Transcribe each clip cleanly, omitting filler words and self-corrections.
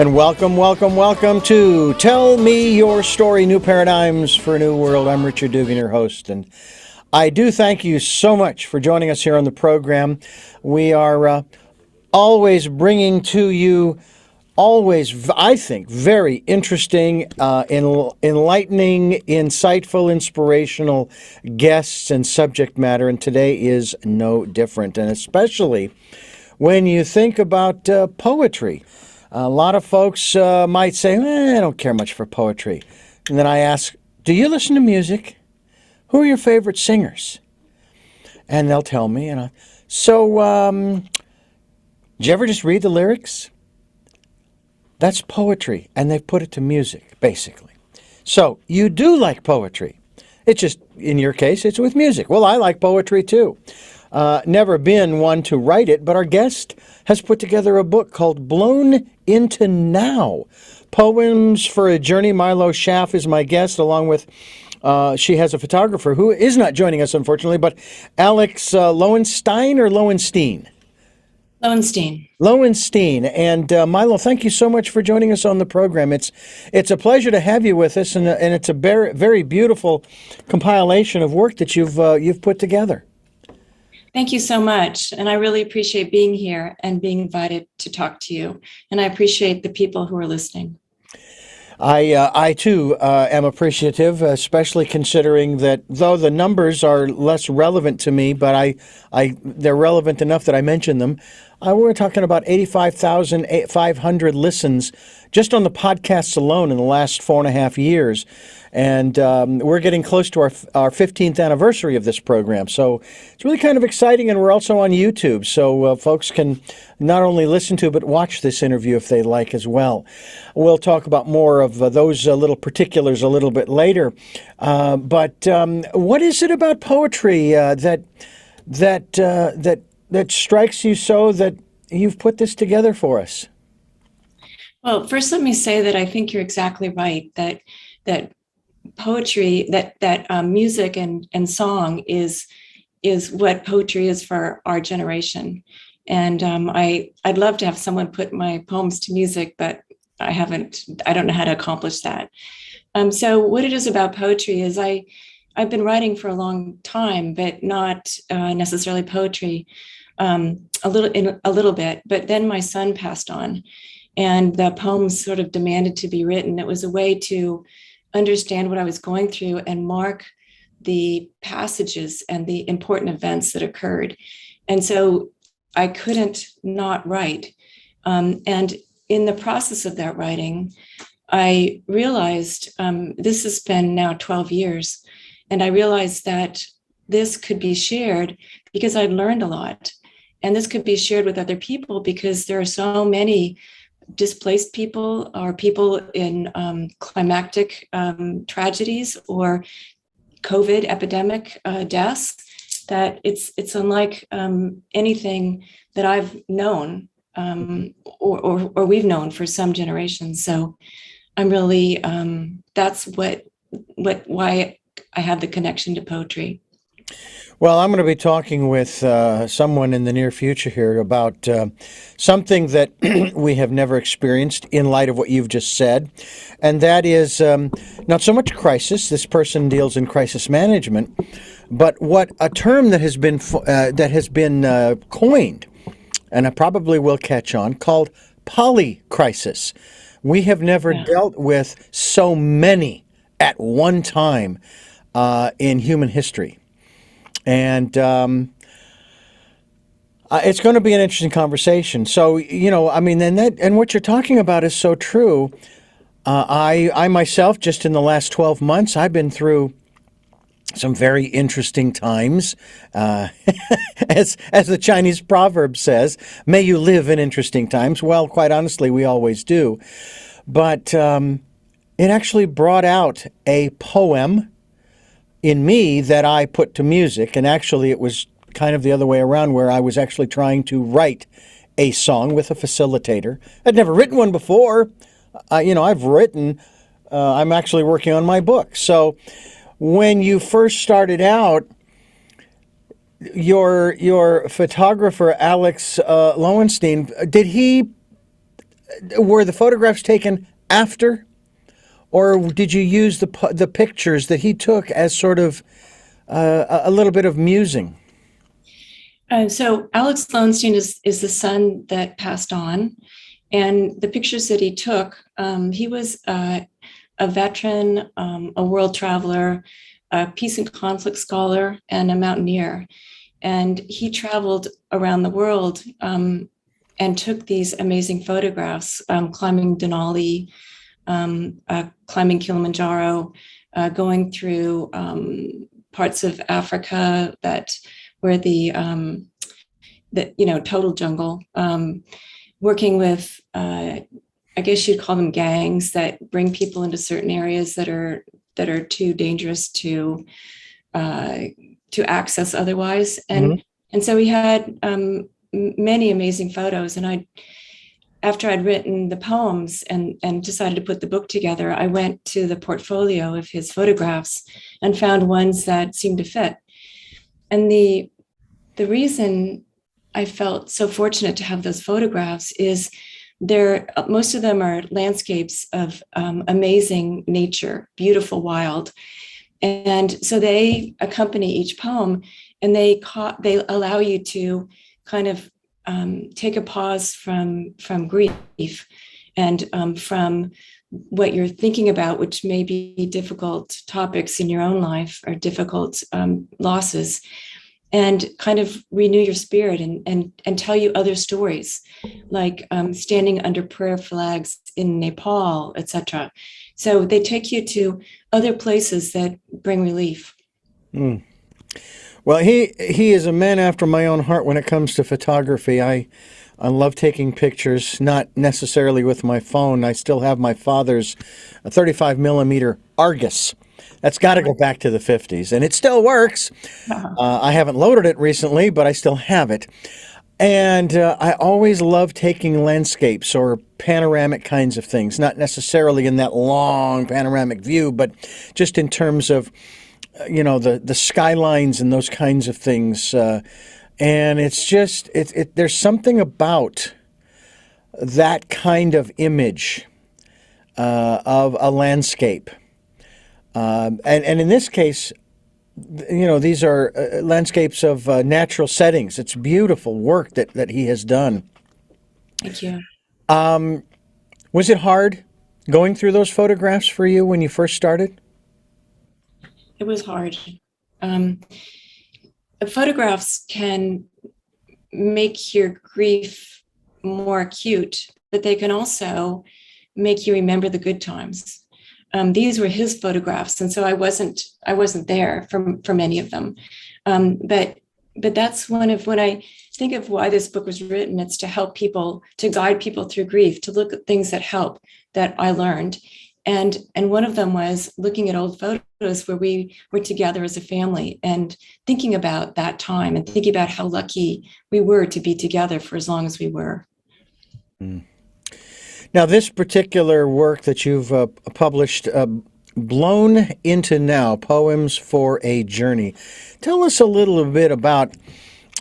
And welcome to Tell Me Your Story, New Paradigms for a New World. I'm Richard Dugan, your host, and I do thank you so much for joining us here on the program. We are always bringing to you, I think, very interesting, enlightening, insightful, inspirational guests and subject matter, and today is no different, and especially when you think about poetry. A lot of folks might say, I don't care much for poetry. And then I ask, do you listen to music? Who are your favorite singers? And they'll tell me. Did you ever just read the lyrics? That's poetry, and they've put it to music, basically. So you do like poetry. It's just, in your case, it's with music. Well, I like poetry, too. Never been one to write it, but our guest has put together a book called Blown Into Now. Poems for a Journey. Mylo Schaaf is my guest, along with, she has a photographer who is not joining us, unfortunately, but Alex Lowenstein or Lowenstein? Lowenstein. Lowenstein. And Mylo, thank you so much for joining us on the program. It's a pleasure to have you with us, and it's a very, very beautiful compilation of work that you've put together. Thank you so much. And I really appreciate being here and being invited to talk to you. And I appreciate the people who are listening. I too, am appreciative, especially considering that though the numbers are less relevant to me, but they're relevant enough that I mention them. We're talking about 85,500 listens just on the podcasts alone in the last 4.5 years. And we're getting close to our 15th anniversary of this program. So it's really kind of exciting, and we're also on YouTube. So folks can not only listen to but watch this interview if they like as well. We'll talk about more of those little particulars a little bit later. But what is it about poetry that strikes you so that you've put this together for us? Well, first, let me say that I think you're exactly right, that poetry, that music and song is what poetry is for our generation. And I'd love to have someone put my poems to music, but I don't know how to accomplish that. So what it is about poetry is I've been writing for a long time, but not necessarily poetry, a little bit. But then my son passed on, and the poems sort of demanded to be written. It was a way to understand what I was going through and mark the passages and the important events that occurred. And so I couldn't not write. And in the process of that writing, I realized, this has been now 12 years, and I realized that this could be shared because I'd learned a lot. And this could be shared with other people because there are so many displaced people or people in climactic tragedies or COVID epidemic deaths, that it's unlike anything that I've known or we've known for some generations. So I'm really, that's why I have the connection to poetry. Well, I'm going to be talking with someone in the near future here about something that we have never experienced in light of what you've just said, and that is not so much crisis. This person deals in crisis management, but what a term that has been coined, and I probably will catch on, called polycrisis. We have never dealt with so many at one time in human history. And it's going to be an interesting conversation. So, and what you're talking about is so true. I myself, just in the last 12 months, I've been through some very interesting times. As the Chinese proverb says, may you live in interesting times. Well, quite honestly, we always do. But it actually brought out a poem in me that I put to music, and actually it was kind of the other way around, where I was actually trying to write a song with a facilitator. I'd never written one before. I've written, I'm actually working on my book. So when you first started out, your photographer, Alex Lowenstein, did he were the photographs taken after, or did you use the pictures that he took as sort of a little bit of musing? So Alex Lowenstein is the son that passed on, and the pictures that he took, he was a veteran, a world traveler, a peace and conflict scholar, and a mountaineer. And he traveled around the world and took these amazing photographs, climbing Denali, climbing Kilimanjaro, going through parts of Africa that where the total jungle, working with I guess you'd call them gangs that bring people into certain areas that are too dangerous to access otherwise. And so we had many amazing photos. And after I'd written the poems and decided to put the book together, I went to the portfolio of his photographs and found ones that seemed to fit. And the reason I felt so fortunate to have those photographs is most of them are landscapes of amazing nature, beautiful, wild. And so they accompany each poem, and they allow you to kind of take a pause from grief and from what you're thinking about, which may be difficult topics in your own life or difficult losses, and kind of renew your spirit and tell you other stories, like standing under prayer flags in Nepal, etc. So they take you to other places that bring relief. Mm. Well, he is a man after my own heart when it comes to photography. I love taking pictures, not necessarily with my phone. I still have my father's 35 millimeter Argus. That's got to go back to the 50s, and it still works. I haven't loaded it recently, but I still have it. And I always love taking landscapes or panoramic kinds of things, not necessarily in that long panoramic view, but just in terms of, the skylines and those kinds of things. And it's just, there's something about that kind of image of a landscape. And in this case, these are landscapes of natural settings. It's beautiful work that he has done. Thank you. Was it hard going through those photographs for you when you first started? It was hard. Photographs can make your grief more acute, but they can also make you remember the good times. These were his photographs, and so I wasn't there for many of them. But that's when I think of why this book was written. It's to help people, to guide people through grief, to look at things that help, that I learned. And one of them was looking at old photos where we were together as a family and thinking about that time and thinking about how lucky we were to be together for as long as we were. Mm. Now, this particular work that you've published, Blown Into Now, Poems for a Journey. Tell us a little bit about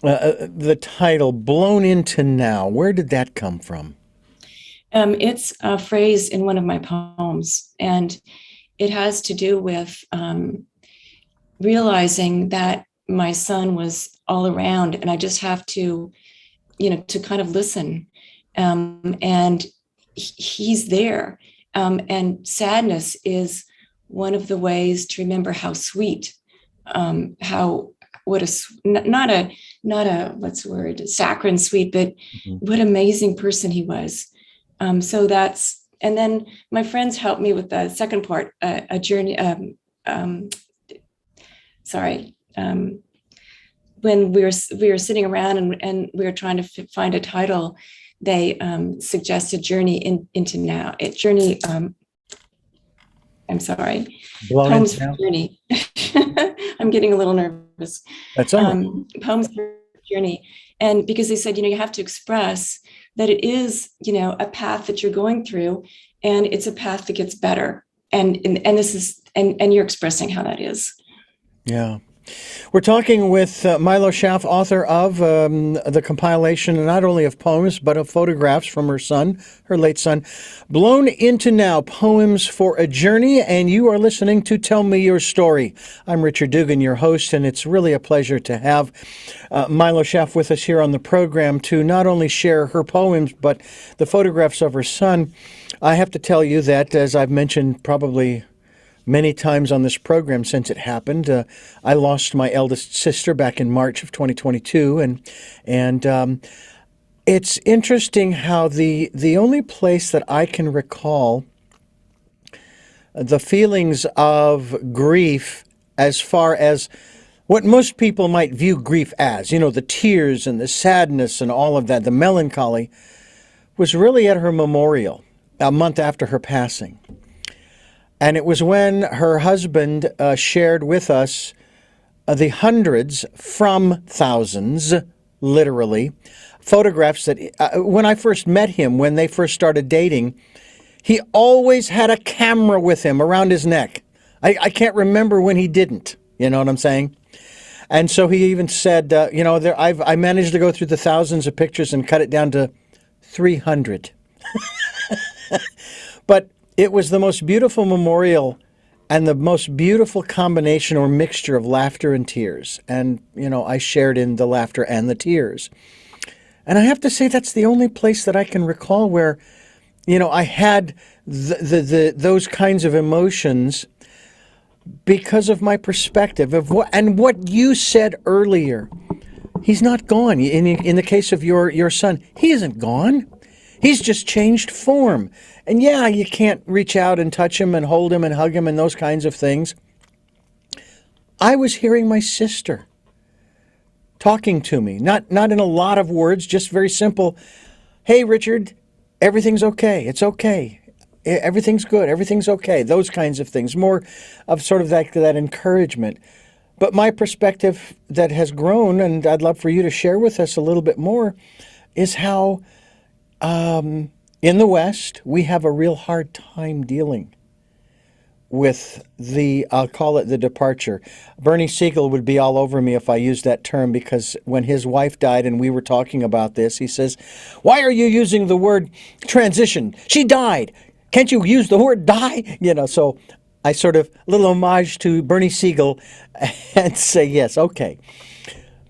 the title, Blown Into Now. Where did that come from? It's a phrase in one of my poems, and it has to do with realizing that my son was all around, and I just have to, to kind of listen. And he's there. And sadness is one of the ways to remember how sweet, not a what's the word, saccharine sweet, but what amazing person he was. So that's, and then my friends helped me with the second part, a journey. When we were sitting around and we were trying to find a title, they suggested Journey into Now. Poems for Journey. I'm getting a little nervous. That's all right. Poems for Journey. And because they said, you have to express that it is, a path that you're going through, and it's a path that gets better. And this is, and you're expressing how that is. Yeah. We're talking with Mylo Schaaf, author of the compilation not only of poems, but of photographs from her son, her late son, Blown Into Now, Poems for a Journey. And you are listening to Tell Me Your Story. I'm Richard Dugan, your host, and it's really a pleasure to have Mylo Schaaf with us here on the program to not only share her poems, but the photographs of her son. I have to tell you that, as I've mentioned probably many times on this program since it happened, I lost my eldest sister back in March of 2022, and it's interesting how the only place that I can recall the feelings of grief, as far as what most people might view grief as, the tears and the sadness and all of that, the melancholy, was really at her memorial a month after her passing. And it was when her husband shared with us the hundreds from thousands, literally, photographs that when I first met him, when they first started dating, he always had a camera with him around his neck. I can't remember when he didn't. You know what I'm saying? And so he even said, I managed to go through the thousands of pictures and cut it down to 300. But it was the most beautiful memorial and the most beautiful combination or mixture of laughter and tears. And, I shared in the laughter and the tears. And I have to say that's the only place that I can recall where, I had those kinds of emotions because of my perspective of what you said earlier. He's not gone. In the case of your son, he isn't gone. He's just changed form. And yeah, you can't reach out and touch him and hold him and hug him and those kinds of things. I was hearing my sister talking to me, not in a lot of words, just very simple. Hey, Richard, everything's okay. It's okay. Everything's good. Everything's okay. Those kinds of things, more of sort of that encouragement. But my perspective that has grown, and I'd love for you to share with us a little bit more, is how in the West, we have a real hard time dealing with I'll call it the departure. Bernie Siegel would be all over me if I used that term, because when his wife died and we were talking about this, he says, "Why are you using the word transition? She died. Can't you use the word die?" So I sort of, a little homage to Bernie Siegel and say, yes, okay.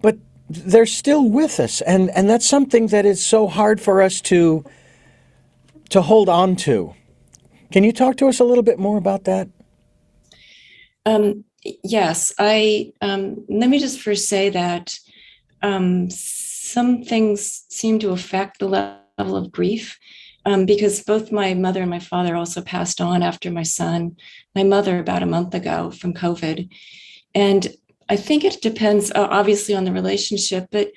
But they're still with us, and that's something that is so hard for us to hold on to. Can you talk to us a little bit more about that? Yes, let me just first say that some things seem to affect the level of grief, because both my mother and my father also passed on after my son, my mother about a month ago from COVID. And I think it depends obviously on the relationship, but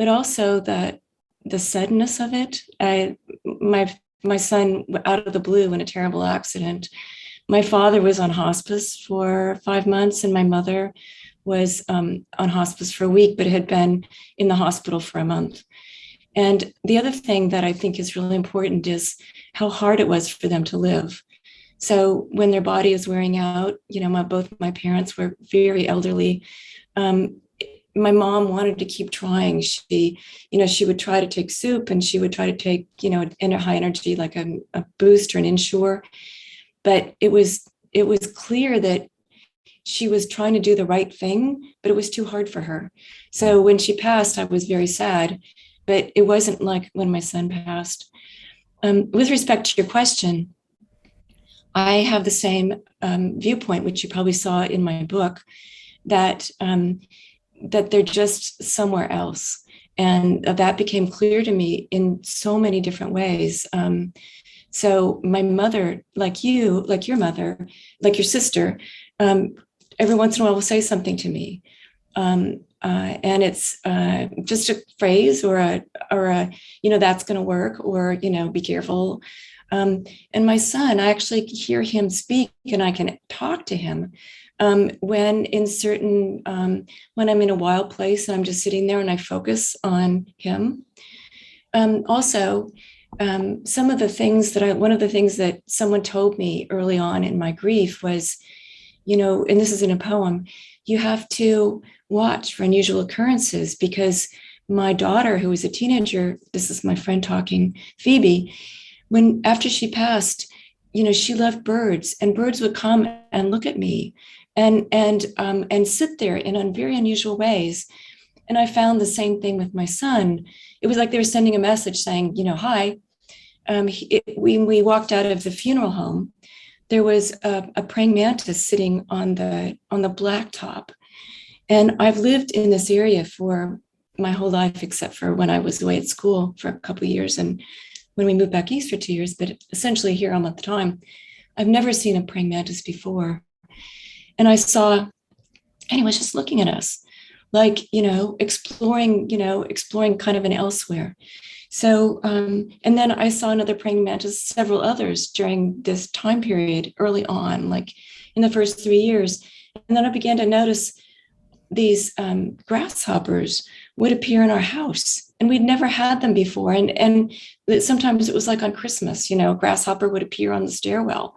also the suddenness of it. My son, out of the blue in a terrible accident. My father was on hospice for 5 months, and my mother was on hospice for a week, but had been in the hospital for a month. And the other thing that I think is really important is how hard it was for them to live. So when their body is wearing out, both my parents were very elderly. My mom wanted to keep trying. She would try to take soup, and she would try to take, high energy, like a boost or an Ensure. But it was clear that she was trying to do the right thing, but it was too hard for her. So when she passed, I was very sad, but it wasn't like when my son passed. With respect to your question, I have the same viewpoint, which you probably saw in my book, that they're just somewhere else. And that became clear to me in so many different ways. So my mother, like your mother, like your sister, every once in a while will say something to me. And it's just a phrase or a that's going to work, or, be careful. And my son, I actually hear him speak, and I can talk to him when I'm in a wild place and I'm just sitting there and I focus on him. Also, one of the things that someone told me early on in my grief was, and this is in a poem, you have to watch for unusual occurrences, because my daughter, who was a teenager, this is my friend talking, Phoebe, when after she passed, she loved birds, and birds would come and look at me and sit there in very unusual ways. And I found the same thing with my son. It was like they were sending a message saying, hi. When we walked out of the funeral home, there was a praying mantis sitting on the blacktop. And I've lived in this area for my whole life, except for when I was away at school for a couple of years, and when we moved back east for 2 years, but essentially here all the time. I've never seen a praying mantis before. And I saw, and he was just looking at us, like, exploring kind of an elsewhere. So, and then I saw another praying mantis, several others during this time period early on, like in the first 3 years. And then I began to notice these grasshoppers would appear in our house, and we'd never had them before. And sometimes it was like on Christmas, a grasshopper would appear on the stairwell.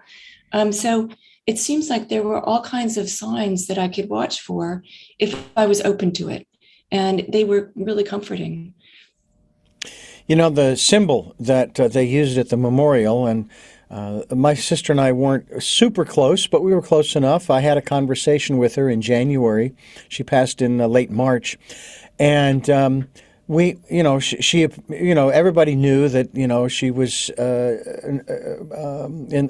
So it seems like there were all kinds of signs that I could watch for if I was open to it. And they were really comforting. The symbol that they used at the memorial, and my sister and I weren't super close, but we were close enough. I had a conversation with her in January. She passed in late March. And she everybody knew that, she was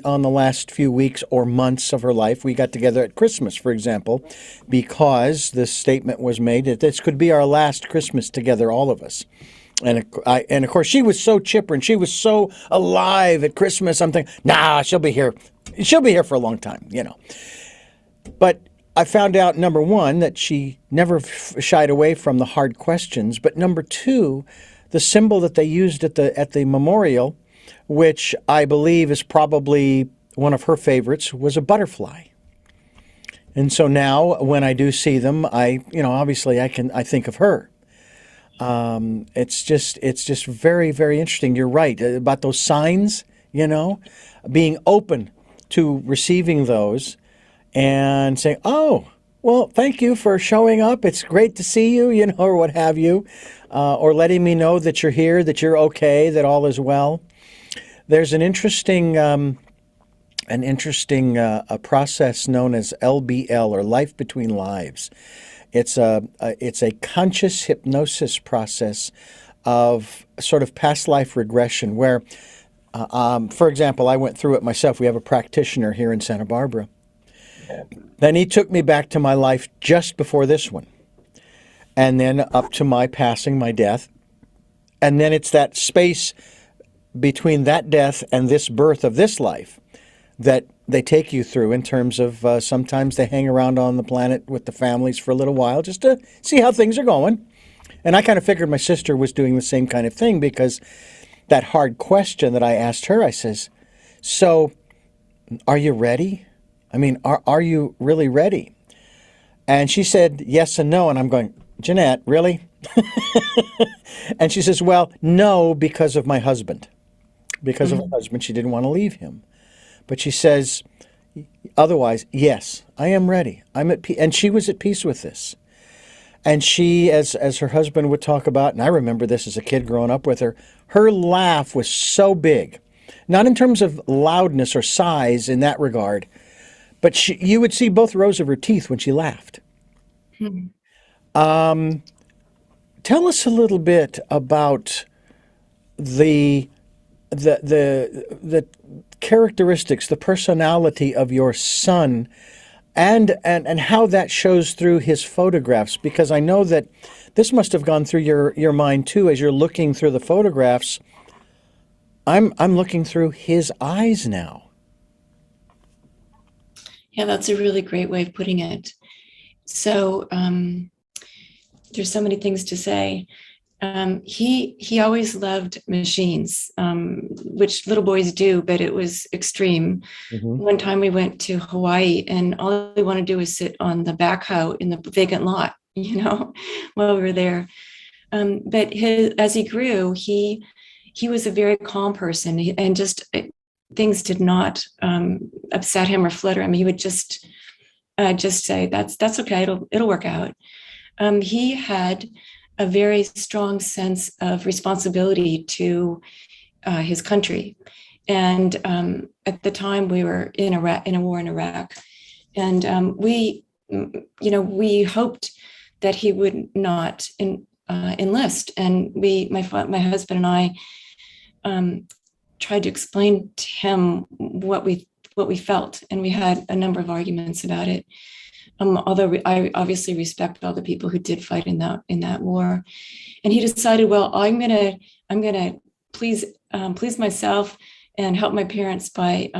on the last few weeks or months of her life. We got together at Christmas, for example, because this statement was made that this could be our last Christmas together, all of us. And of course, she was so chipper and she was so alive at Christmas. I'm thinking, nah, she'll be here. She'll be here for a long time, But I found out, number one, that she never shied away from the hard questions. But number two, the symbol that they used at the memorial, which I believe is probably one of her favorites, was a butterfly. And so now, when I do see them, obviously I think of her. It's just very, very interesting. You're right about those signs, being open to receiving those and saying, oh, well, thank you for showing up. It's great to see you, or what have you, or letting me know that you're here, that you're okay, that all is well. There's an interesting a process known as LBL, or life between lives. It's a conscious hypnosis process of sort of past life regression where, for example, I went through it myself. We have a practitioner here in Santa Barbara. Then he took me back to my life just before this one, and then up to my passing, my death. And then it's that space between that death and this birth of this life that they take you through in terms of sometimes they hang around on the planet with the families for a little while just to see how things are going. And I kind of figured my sister was doing the same kind of thing, because that hard question that I asked her, I says, so are you ready? I mean, are you really ready? And she said yes and no. And I'm going, Jeanette, really? And she says, well, no, because of my husband. Because of her husband, she didn't want to leave him. But she says, otherwise, yes, I am ready. I'm at peace. And she was at peace with this. And she, as her husband would talk about, and I remember this as a kid growing up with her laugh was so big. Not in terms of loudness or size in that regard, but you would see both rows of her teeth when she laughed. Tell us a little bit about the characteristics, the personality of your son, and how that shows through his photographs, because I know that this must have gone through your mind too as you're looking through the photographs. I'm looking through his eyes now. Yeah, that's a really great way of putting it. So there's so many things to say. He always loved machines, which little boys do, but it was extreme. Mm-hmm. One time we went to Hawaii, and all we wanted to do was sit on the backhoe in the vacant lot, while we were there. But as he grew, he was a very calm person, and just things did not upset him or flutter him. He would just just say that's okay. It'll work out. He had a very strong sense of responsibility to his country, and at the time we were in Iraq, in a war in Iraq, and we hoped that he would not enlist, and my husband and I tried to explain to him what we felt, and we had a number of arguments about it. Although I obviously respect all the people who did fight in that war, and he decided, well, I'm gonna please myself and help my parents by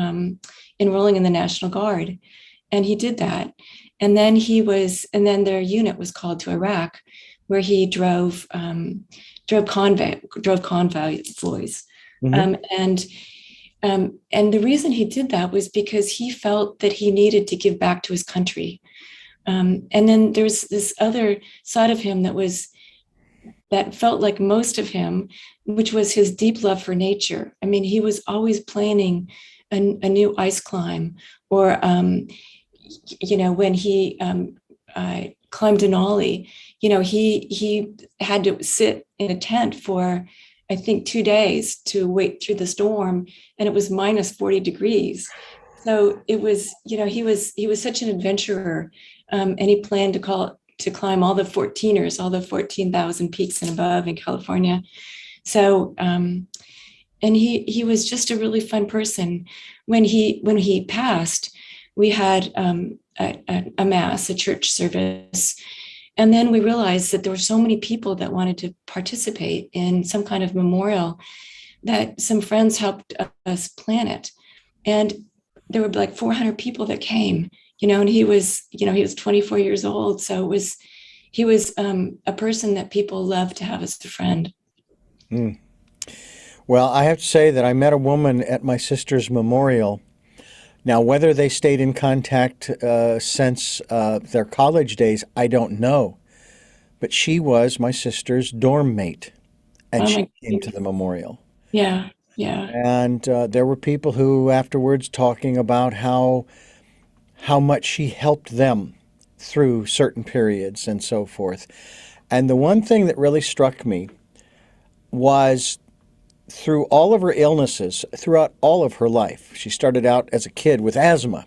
enrolling in the National Guard, and he did that. And then their unit was called to Iraq, where he drove convoys. Mm-hmm. And the reason he did that was because he felt that he needed to give back to his country. And then there's this other side of him that felt like most of him, which was his deep love for nature. I mean, he was always planning a new ice climb, or when he climbed Denali, he had to sit in a tent for, I think, 2 days to wait through the storm, and it was minus 40 degrees. So it was, he was such an adventurer, and he planned to climb all the 14ers, all the 14,000 peaks and above in California. So, and he was just a really fun person. When he passed, we had a mass, a church service. And then we realized that there were so many people that wanted to participate in some kind of memorial that some friends helped us plan it. And there were like 400 people that came, and he was 24 years old. So he was a person that people loved to have as a friend. Mm. Well, I have to say that I met a woman at my sister's memorial. Now, whether they stayed in contact since their college days, I don't know. But she was my sister's dorm mate, and Oh she my came to goodness. the memorial. Yeah, yeah. And there were people who afterwards talking about how much she helped them through certain periods and so forth. And the one thing that really struck me was through all of her illnesses, throughout all of her life, she started out as a kid with asthma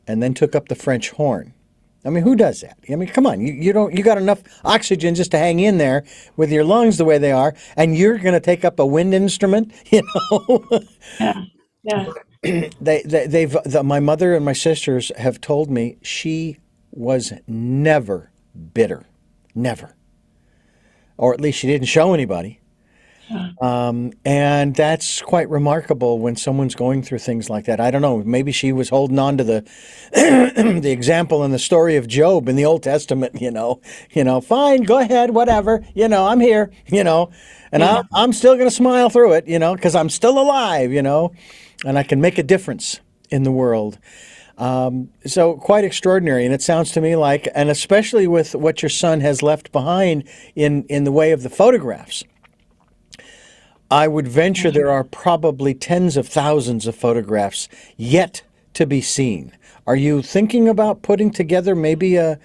and then took up the French horn. I mean, who does that? I mean, come on, you got enough oxygen just to hang in there with your lungs the way they are, and you're going to take up a wind instrument, Yeah, yeah. My mother and my sisters have told me she was never bitter, never, or at least she didn't show anybody. Yeah. And that's quite remarkable when someone's going through things like that. I don't know. Maybe she was holding on to the the example in the story of Job in the Old Testament. Fine, go ahead, whatever. I'm here. And Yeah. I'm still going to smile through it. Because I'm still alive. And I can make a difference in the world. So quite extraordinary. And it sounds to me like, and especially with what your son has left behind in the way of the photographs. I would venture there are probably tens of thousands of photographs yet to be seen. Are you thinking about putting together maybe a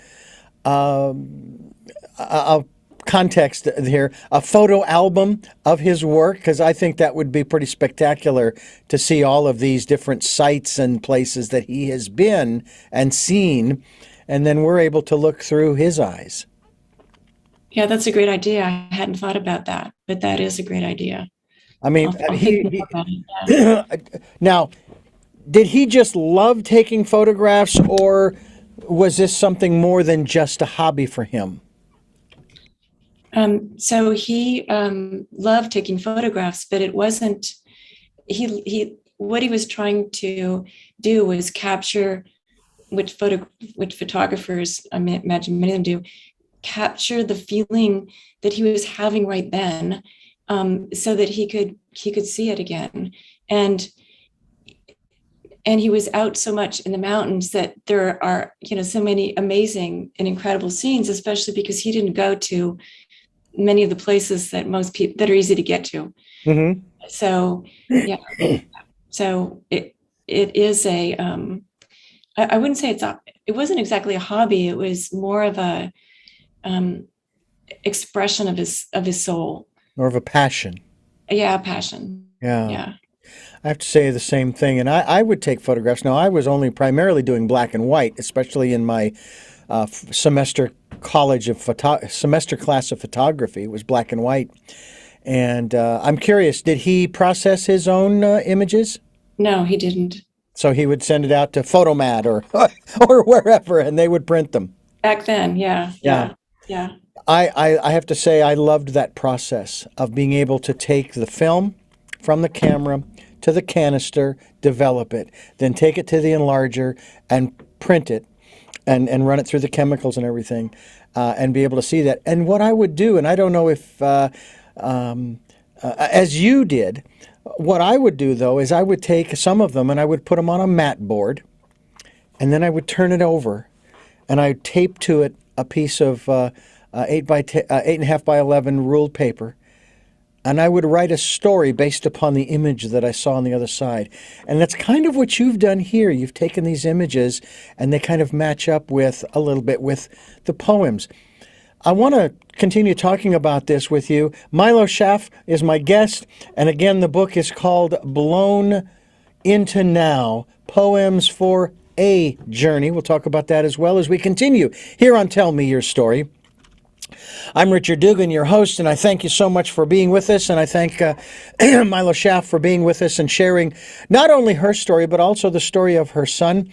context here, a photo album of his work? Because I think that would be pretty spectacular to see all of these different sites and places that he has been and seen, and then we're able to look through his eyes. Yeah, that's a great idea. I hadn't thought about that, but that is a great idea. I mean, I'll think more about it. Yeah. now, did he just love taking photographs, or was this something more than just a hobby for him? So he loved taking photographs, but it wasn't. He what he was trying to do was capture, which photographers, I imagine many of them do, capture the feeling that he was having right then, so that he could see it again. And he was out so much in the mountains that there are so many amazing and incredible scenes, especially because he didn't go to many of the places that most people that are easy to get to. Mm-hmm. So yeah, so it is I wouldn't say it wasn't exactly a hobby. It was more of a um, expression of his soul. More of a passion. Yeah, passion. Yeah. Yeah. I have to say the same thing. And I would take photographs. Now, I was only primarily doing black and white, especially in my semester semester class of photography. It was black and white. And I'm curious, did he process his own images? No, he didn't. So he would send it out to Photomat or or wherever, and they would print them. Back then, yeah, Yeah. yeah, yeah. I have to say I loved that process of being able to take the film from the camera to the canister, develop it, then take it to the enlarger and print it and run it through the chemicals and everything, and be able to see that. And what I would do, and I don't know if as you did, what I would do though is I would take some of them and I would put them on a mat board, and then I would turn it over, and I would tape to it a piece of 8.5 by 11 ruled paper, and I would write a story based upon the image that I saw on the other side. And that's kind of what you've done here. You've taken these images and they kind of match up with a little bit with the poems. I want to continue talking about this with you. Mylo Schaaf is my guest, and again, the book is called Blown into Now, Poems for a Journey. We'll talk about that as well as we continue here on Tell Me Your Story. I'm Richard Dugan, your host, and I thank you so much for being with us, and I thank Mylo Schaaf for being with us and sharing not only her story, but also the story of her son.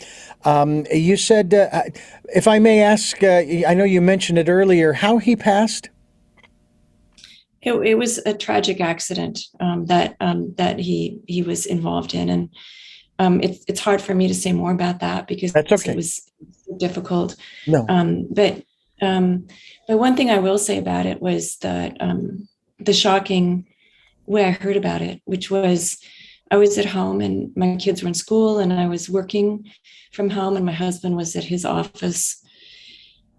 You said, if I may ask, I know you mentioned it earlier, how he passed? It was a tragic accident that he was involved in, and it's hard for me to say more about that because That's okay. it was difficult. No. But one thing I will say about it was that the shocking way I heard about it, which was I was at home and my kids were in school and I was working from home and my husband was at his office,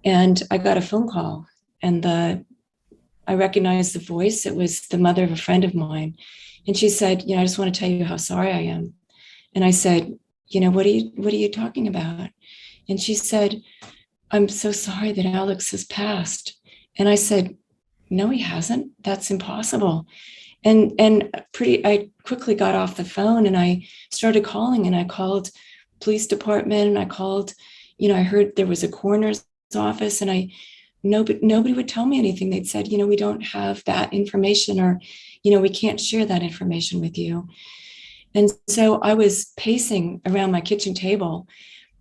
and I got a phone call, and I recognized the voice. It was the mother of a friend of mine, and she said, "I just want to tell you how sorry I am." And I said, what are you talking about? And she said, "I'm so sorry that Alex has passed." And I said, "No, he hasn't. That's impossible." And I quickly got off the phone and I started calling, and I called police department, and I called, I heard there was a coroner's office, and nobody would tell me anything. They'd said, "We don't have that information," or, "We can't share that information with you." And so I was pacing around my kitchen table,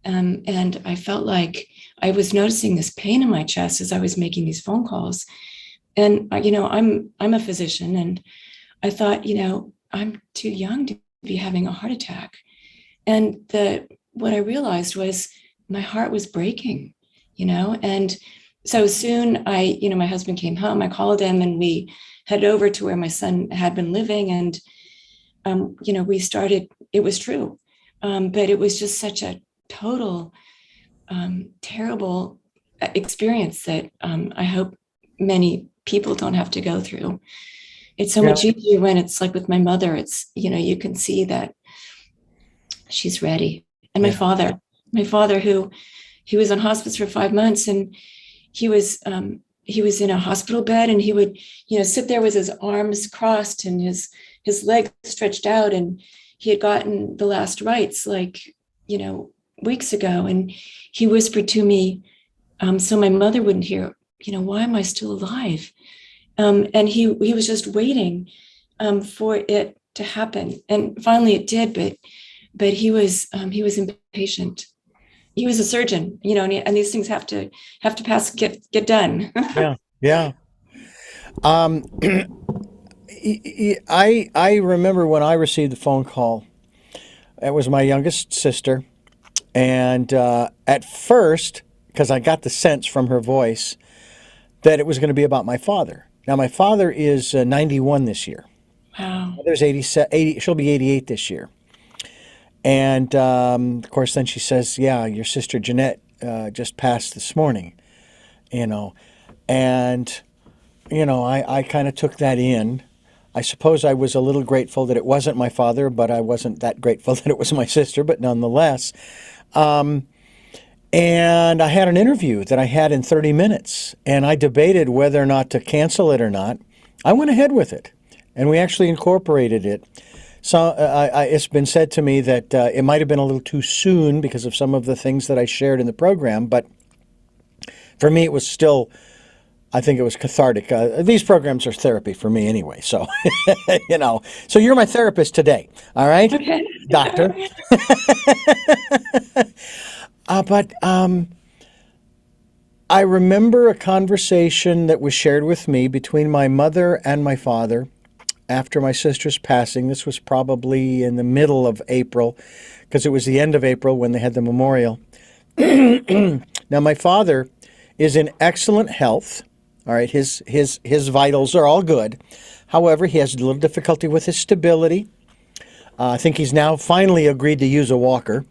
and I felt like I was noticing this pain in my chest as I was making these phone calls. And I'm a physician, and I thought, I'm too young to be having a heart attack. And what I realized was my heart was breaking, And so soon my husband came home. I called him, and we headed over to where my son had been living, and we started. It was true, but it was just such a total terrible experience that I hope many people don't have to go through. It's so much easier when it's like with my mother. It's, you can see that she's ready. And my father, who he was on hospice for 5 months, and he was in a hospital bed, and he would, sit there with his arms crossed and his legs stretched out, and he had gotten the last rites weeks ago, and he whispered to me, so my mother wouldn't hear, "Why am I still alive?" And he was just waiting for it to happen, and finally it did. But he was impatient. He was a surgeon, and these things have to get done. Yeah. Um, I remember when I received the phone call. It was my youngest sister, and at first, because I got the sense from her voice that it was going to be about my father. Now, my father is 91 this year. Wow. Mother's 80, she'll be 88 this year. And, of course, then she says, "Yeah, your sister Jeanette just passed this morning," And, I kind of took that in. I suppose I was a little grateful that it wasn't my father, but I wasn't that grateful that it was my sister, but nonetheless. And I had an interview that I had in 30 minutes, and I debated whether or not to cancel it or not. I went ahead with it, and we actually incorporated it. So it's been said to me that it might have been a little too soon because of some of the things that I shared in the program, but for me, it was still, I think it was cathartic. These programs are therapy for me anyway, so, So you're my therapist today, all right, Okay. doctor? But I remember a conversation that was shared with me between my mother and my father after my sister's passing. This was probably in the middle of April, because it was the end of April when they had the memorial. Now, my father is in excellent health. All right, his vitals are all good. However, he has a little difficulty with his stability. I think he's now finally agreed to use a walker.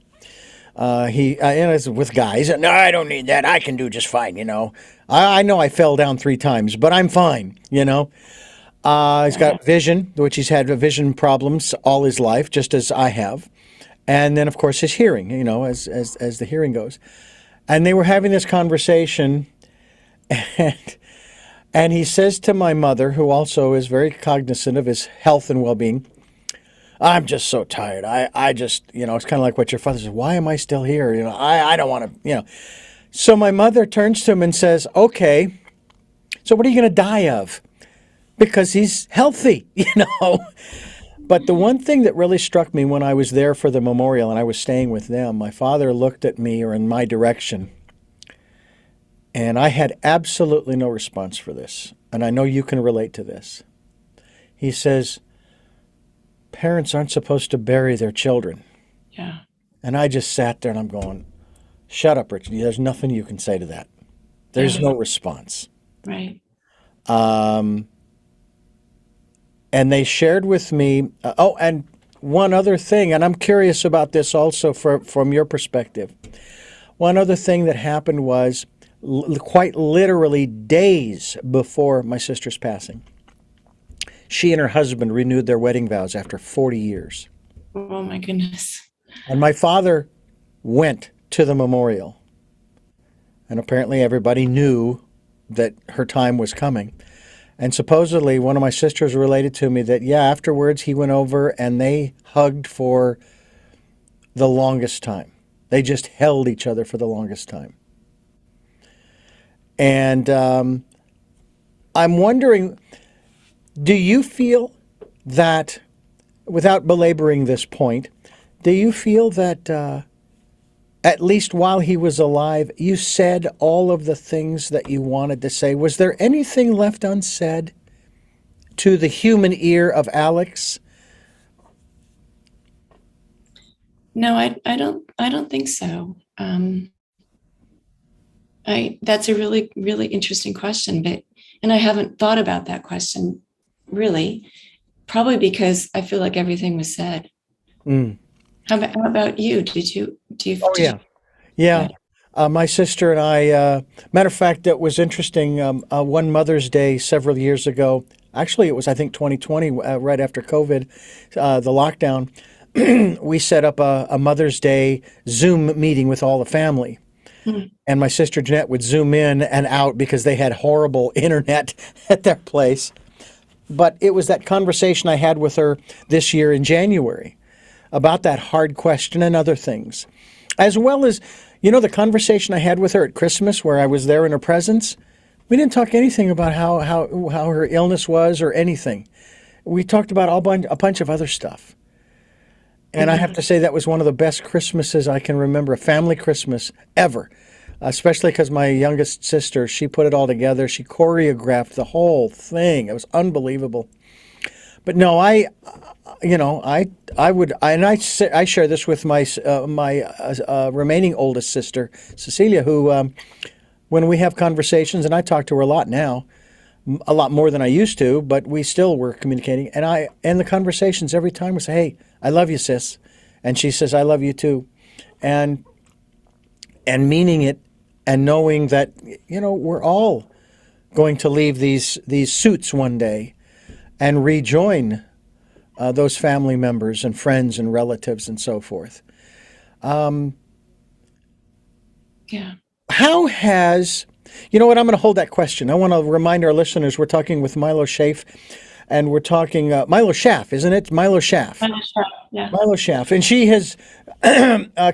It's with guys. No, I don't need that. I can do just fine. I know I fell down 3 times, but I'm fine. He's got vision, which he's had vision problems all his life, just as I have. And then, of course, his hearing, as the hearing goes. And they were having this conversation, and, and he says to my mother, who also is very cognizant of his health and well-being, I'm just so tired. I just, it's kind of like what your father says, why am I still here? I don't want to. So my mother turns to him and says, okay, so what are you going to die of? Because he's healthy. But the one thing that really struck me when I was there for the memorial and I was staying with them, my father looked at me or in my direction, and I had absolutely no response for this. And I know you can relate to this. He says, parents aren't supposed to bury their children. Yeah. And I just sat there and I'm going, shut up, Richard. There's nothing you can say to that. There's no response. Right. And they shared with me, and one other thing, and I'm curious about this also from your perspective. One other thing that happened was quite literally days before my sister's passing, she and her husband renewed their wedding vows after 40 years. Oh, my goodness. And my father went to the memorial. And apparently everybody knew that her time was coming. And supposedly one of my sisters related to me that, afterwards he went over and they hugged for the longest time. They just held each other for the longest time. And I'm wondering, do you feel that, without belaboring this point, do you feel that at least while he was alive, you said all of the things that you wanted to say? Was there anything left unsaid to the human ear of Alex? No, I don't think so. That's a really, really interesting question, and I haven't thought about that question really, probably because I feel like everything was said. Mm. How about you? Do you? Oh, Did you, yeah. My sister and I, matter of fact, that was interesting. One Mother's Day several years ago, actually it was, I think, 2020, right after COVID, the lockdown, we set up a Mother's Day Zoom meeting with all the family. And my sister Jeanette would Zoom in and out because they had horrible internet at their place. But it was that conversation I had with her this year in January about that hard question and other things. As well as, the conversation I had with her at Christmas where I was there in her presence. We didn't talk anything about how her illness was or anything. We talked about a bunch of other stuff. And I have to say that was one of the best Christmases I can remember, a family Christmas ever, especially because my youngest sister, she put it all together. She choreographed the whole thing. It was unbelievable. But no, I share this with my remaining oldest sister, Cecilia, who, when we have conversations, and I talk to her a lot now, a lot more than I used to, but we still were communicating. And I end the conversations every time with, hey, I love you, sis. And she says, I love you too. And meaning it and knowing that, we're all going to leave these suits one day and rejoin those family members and friends and relatives and so forth. Yeah. How has, you know what, I'm going to hold that question. I want to remind our listeners we're talking with Mylo Schaaf, and we're talking, Mylo Schaaf, isn't it? Mylo Schaaf. Yeah. Mylo Schaaf. And she has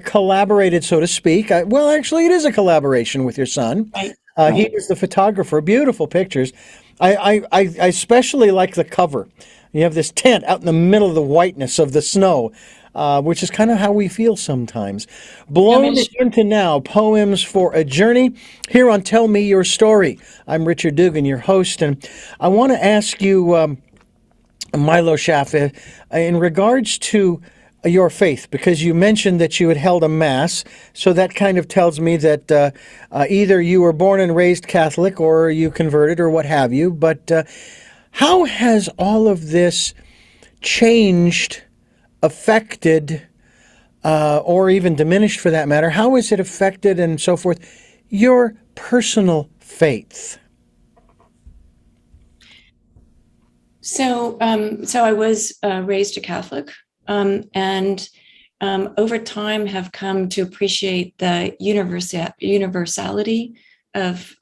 collaborated, so to speak. Well, actually, it is a collaboration with your son. Right. He Right. was the photographer. Beautiful pictures. I especially like the cover. You have this tent out in the middle of the whiteness of the snow, which is kind of how we feel sometimes. You want me Blown to sh- into Now, Poems for a Journey, here on Tell Me Your Story. I'm Richard Dugan, your host, and I want to ask you, Mylo Schaaf, in regards to your faith, because you mentioned that you had held a mass, so that kind of tells me that either you were born and raised Catholic or you converted or what have you. But how has all of this changed, affected, or even diminished for that matter? How has it affected and so forth your personal faith? So I was raised a Catholic, and over time have come to appreciate the universality of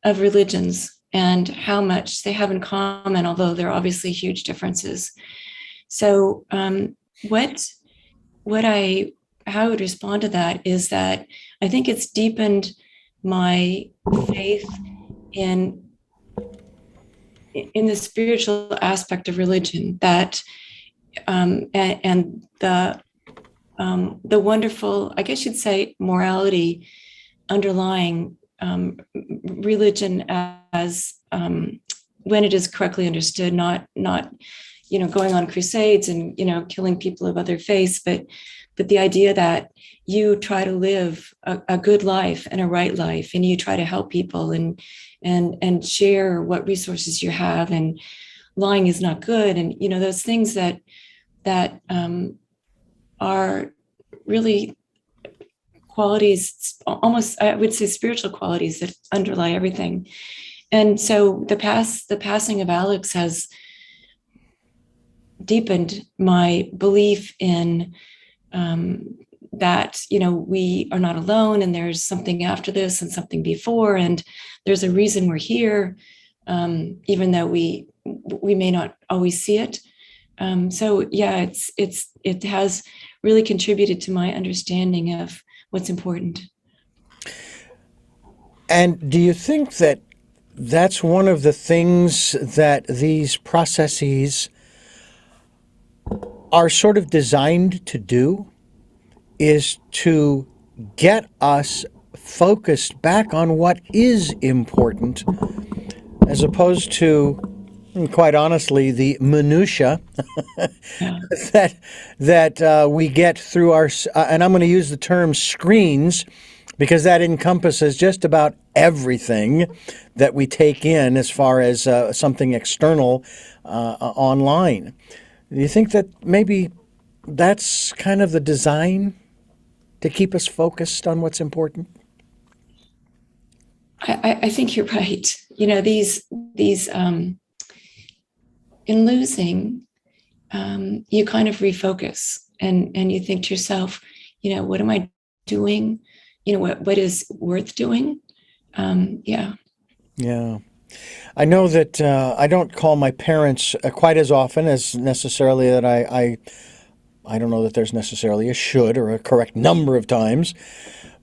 religions and how much they have in common, although there are obviously huge differences. So, what what I how I would respond to that is that I think it's deepened my faith in the spiritual aspect of religion, that and the wonderful, I guess you'd say, morality underlying religion as when it is correctly understood, not going on crusades and killing people of other faiths, but the idea that you try to live a good life and a right life, and you try to help people and share what resources you have, and lying is not good, and those things that are really qualities, almost I would say spiritual qualities, that underlie everything. And so the passing of Alex has deepened my belief in that we are not alone, and there's something after this and something before, and there's a reason we're here, even though we may not always see it. So yeah, it has really contributed to my understanding of what's important. And do you think that that's one of the things that these processes are sort of designed to do, is to get us focused back on what is important, as opposed to, quite honestly, the minutia Yeah. that we get through our, and I'm going to use the term screens, because that encompasses just about everything that we take in as far as something external online. Do you think that maybe that's kind of the design, to keep us focused on what's important? I think you're right. These in losing, you kind of refocus, and you think to yourself, what am I doing? What is worth doing? Yeah. Yeah. I know that I don't call my parents quite as often as necessarily that I don't know that there's necessarily a should or a correct number of times,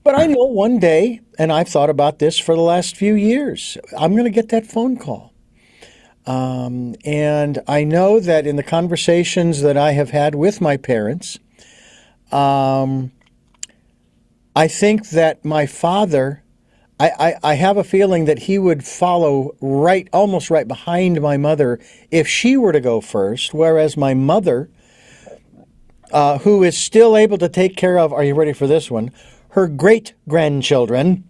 but I know one day, and I've thought about this for the last few years, I'm going to get that phone call. And I know that in the conversations that I have had with my parents, I think that my father, I have a feeling that he would follow right, almost right behind my mother if she were to go first, whereas my mother, who is still able to take care of, are you ready for this one? Her great grandchildren,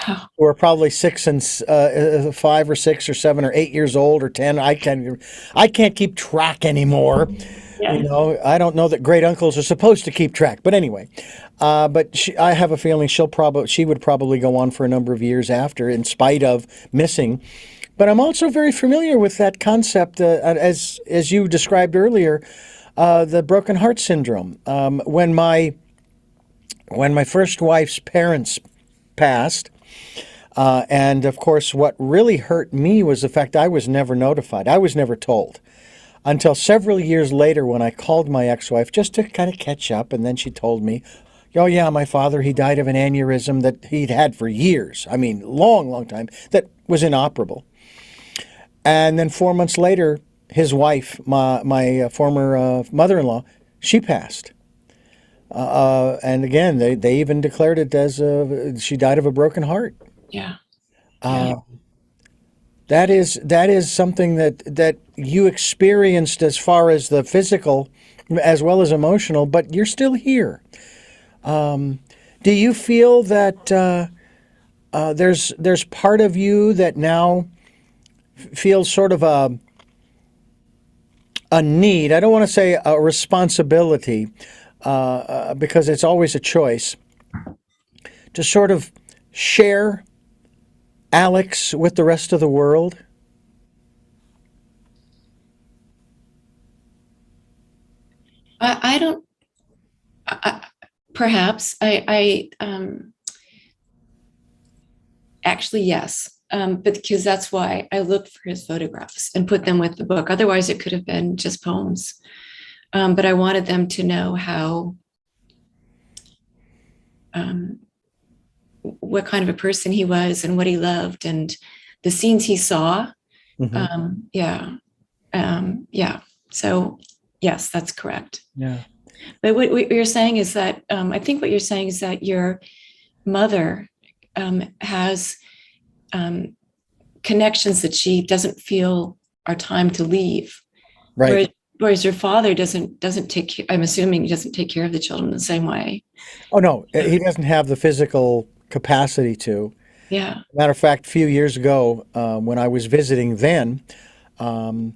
Oh, who are probably 5 or 6 or 7 or 8 years old or 10. I can't keep track anymore. yeah. I don't know that great uncles are supposed to keep track, but anyway, but I have a feeling she would probably go on for a number of years after, in spite of missing. But I'm also very familiar with that concept, as you described earlier, the broken heart syndrome. When my when my first wife's parents passed, and of course, what really hurt me was the fact I was never notified. I was never told until several years later when I called my ex-wife just to kind of catch up, and then she told me, "Oh yeah, my father, he died of an aneurysm that he'd had for years. I mean, long, long time, that was inoperable." And then 4 months later, his wife, my former mother-in-law, she passed. And again, they even declared it as she died of a broken heart. Yeah. Yeah. Uh, that is something that you experienced as far as the physical, as well as emotional, but you're still here. Do you feel that there's part of you that now feels sort of a need? I don't want to say a responsibility, because it's always a choice, to sort of share Alex with the rest of the world? I don't, perhaps actually, yes. But because that's why I looked for his photographs and put them with the book. Otherwise, it could have been just poems. But I wanted them to know how, what kind of a person he was and what he loved and the scenes he saw. Mm-hmm. Yeah. Yeah. So, yes, that's correct. Yeah. But what you're saying is that, I think what you're saying is that your mother has connections that she doesn't feel are time to leave. Right. Whereas your father doesn't take, I'm assuming he doesn't take care of the children the same way. Oh no, he doesn't have the physical capacity to. Yeah. Matter of fact, a few years ago, when I was visiting then, um,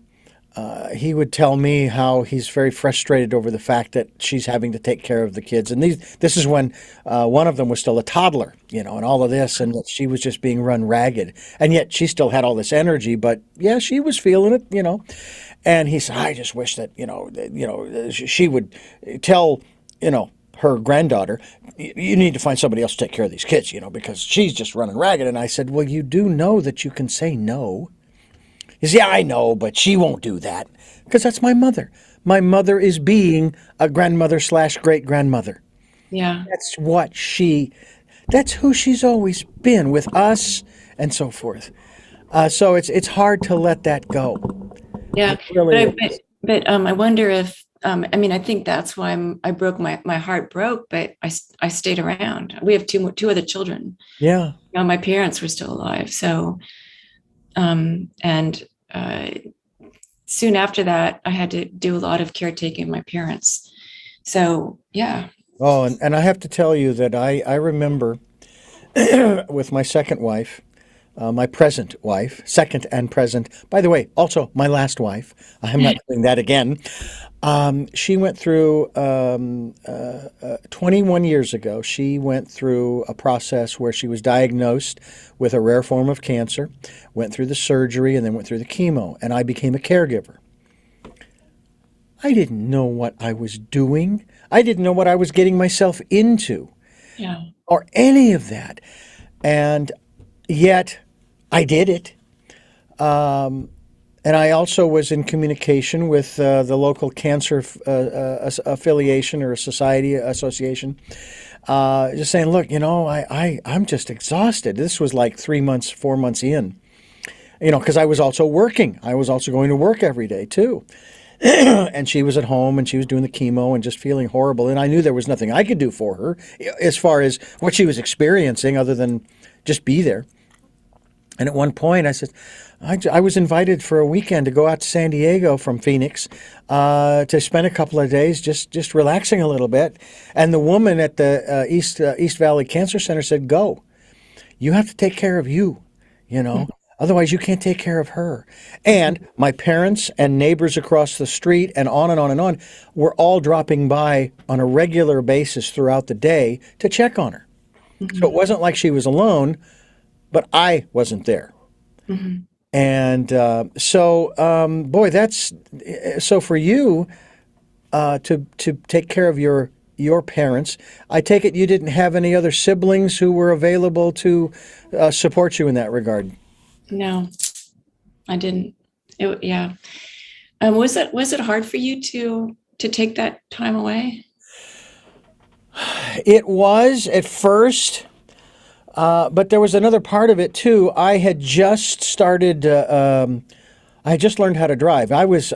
he would tell me how he's very frustrated over the fact that she's having to take care of the kids. And this is when one of them was still a toddler, and all of this, and that she was just being run ragged. And yet she still had all this energy, but yeah, she was feeling it. And he said, I just wish that, she would tell, her granddaughter, you need to find somebody else to take care of these kids, because she's just running ragged. And I said, well, you do know that you can say no. He said, yeah, I know, but she won't do that because that's my mother. My mother is being a grandmother / great grandmother. Yeah. That's who she's always been with us and so forth. So it's hard to let that go. Yeah. It really But is. I wonder if, I mean, I think that's why I broke my heart broke, but I stayed around. We have two other children. Yeah. My parents were still alive. So, and soon after that, I had to do a lot of caretaking of my parents. So, yeah. Oh, and I have to tell you that I remember with my second wife, my present wife, second and present, by the way, also my last wife. I'm not doing that again. She went through, 21 years ago, she went through a process where she was diagnosed with a rare form of cancer, went through the surgery, and then went through the chemo, and I became a caregiver. I didn't know what I was doing. I didn't know what I was getting myself into Yeah. or any of that. And yet I did it. And I also was in communication with the local cancer affiliation or society association, just saying, look, I'm just exhausted. This was like 3 months, 4 months in, because I was also working. I was also going to work every day too. And she was at home and she was doing the chemo and just feeling horrible. And I knew there was nothing I could do for her as far as what she was experiencing other than just be there. And at one point I said, I was invited for a weekend to go out to San Diego from Phoenix to spend a couple of days just relaxing a little bit. And the woman at the East Valley Cancer Center said, go. You have to take care of you. Otherwise, you can't take care of her. And my parents and neighbors across the street and on and on and on were all dropping by on a regular basis throughout the day to check on her. Mm-hmm. So it wasn't like she was alone, but I wasn't there. Mm-hmm. And boy, that's so for you to take care of your your parents. I take it you didn't have any other siblings who were available to support you in that regard. No, I didn't. Yeah. Was it hard for you to take that time away? It was at first, but there was another part of it too. I had just started. I had just learned how to drive. I was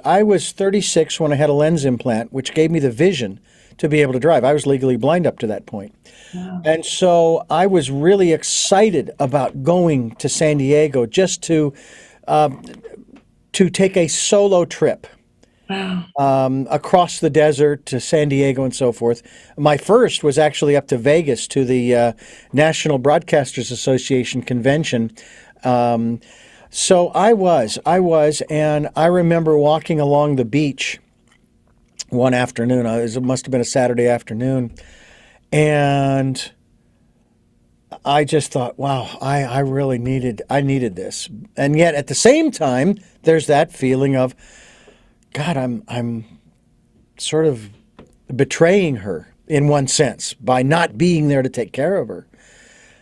36 when I had a lens implant, which gave me the vision to be able to drive. I was legally blind up to that point. Wow. And so I was really excited about going to San Diego just to take a solo trip Wow. across the desert to San Diego and so forth. My first was actually up to Vegas to the National Broadcasters Association convention. So and I remember walking along the beach one afternoon. It must have been a Saturday afternoon, and I just thought, wow, I really needed this. And yet at the same time, there's that feeling of, God, I'm sort of betraying her in one sense by not being there to take care of her.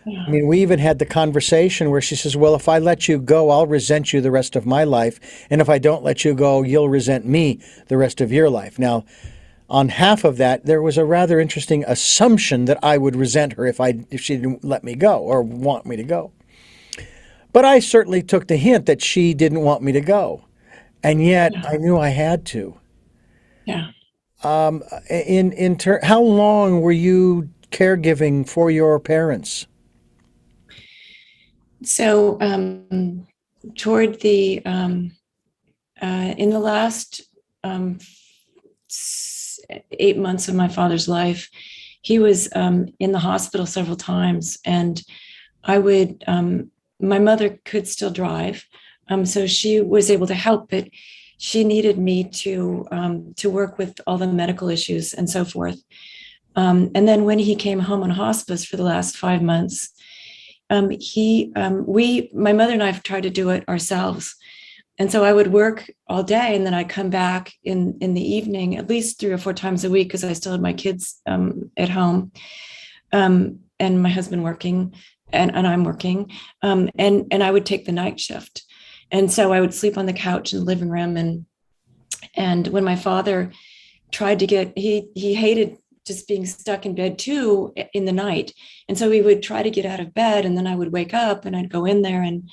I Yeah. mean, we even had the conversation where she says, well, if I let you go, I'll resent you the rest of my life. And if I don't let you go, you'll resent me the rest of your life. Now, on half of that, there was a rather interesting assumption that I would resent her if she didn't let me go or want me to go. But I certainly took the hint that she didn't want me to go. And yet Yeah. I knew I had to. Yeah. How long were you caregiving for your parents? So toward the in the last 8 months of my father's life, he was in the hospital several times, and I would my mother could still drive, so she was able to help, but she needed me to work with all the medical issues and so forth. And then when he came home on hospice for the last 5 months, my mother and I have tried to do it ourselves. And so I would work all day, and then I'd come back in the evening, at least 3 or 4 times a week, because I still had my kids at home, and my husband working, and I'm working, and I would take the night shift. And so I would sleep on the couch in the living room, and when my father tried to he hated just being stuck in bed too in the night. And so he would try to get out of bed, and then I would wake up and I'd go in there. And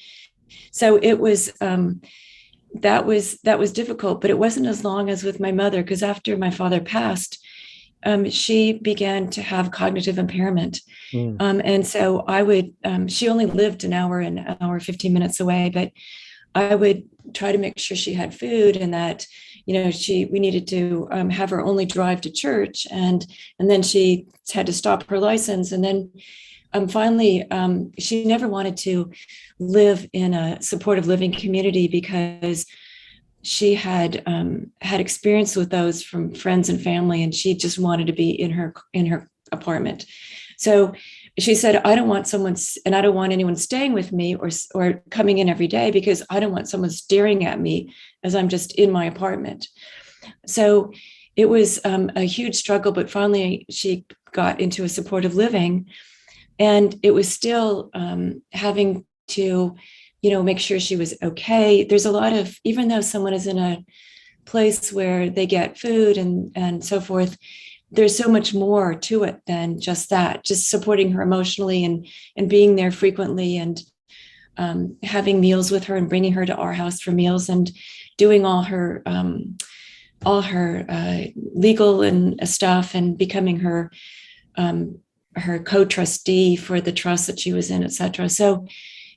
so it was, that was difficult, but it wasn't as long as with my mother, because after my father passed, she began to have cognitive impairment. Mm. And so she only lived an hour, 15 minutes away, but I would try to make sure she had food, and that, we needed to have her only drive to church, and then she had to stop her license. And then finally, she never wanted to live in a supportive living community, because she had experience with those from friends and family, and she just wanted to be in her apartment. So she said, I don't want and I don't want anyone staying with me or coming in every day, because I don't want someone staring at me as I'm just in my apartment. So it was a huge struggle, but finally she got into a supportive living, and it was still having to, make sure she was okay. There's a lot of, even though someone is in a place where they get food and so forth, there's so much more to it than just that, just supporting her emotionally and being there frequently, and having meals with her and bringing her to our house for meals, and doing all her legal and stuff, and becoming her co-trustee for the trust that she was in, etc. So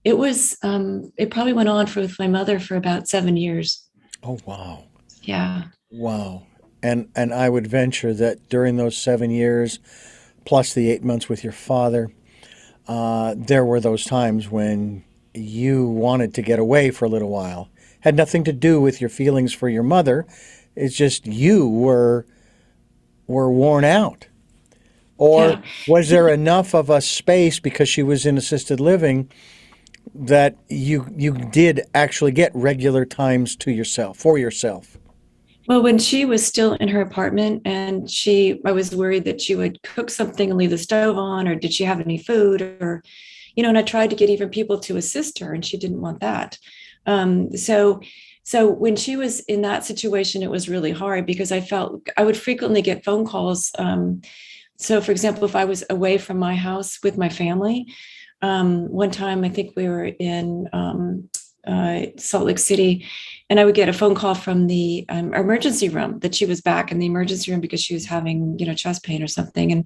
it probably went on with my mother for about 7 years. Oh, wow. Yeah. Wow. And I would venture that during those 7 years, plus the 8 months with your father, there were those times when you wanted to get away for a little while. Had nothing to do with your feelings for your mother. It's just you were worn out. Or Yeah. was there enough of a space, because she was in assisted living, that you did actually get regular times to yourself, for yourself? Well, when she was still in her apartment and I was worried that she would cook something and leave the stove on, or did she have any food, or, and I tried to get even people to assist her and she didn't want that. So when she was in that situation, it was really hard because I would frequently get phone calls. So for example, if I was away from my house with my family, one time I think we were in Salt Lake City, and I would get a phone call from the emergency room that she was back in the emergency room because she was having, chest pain or something,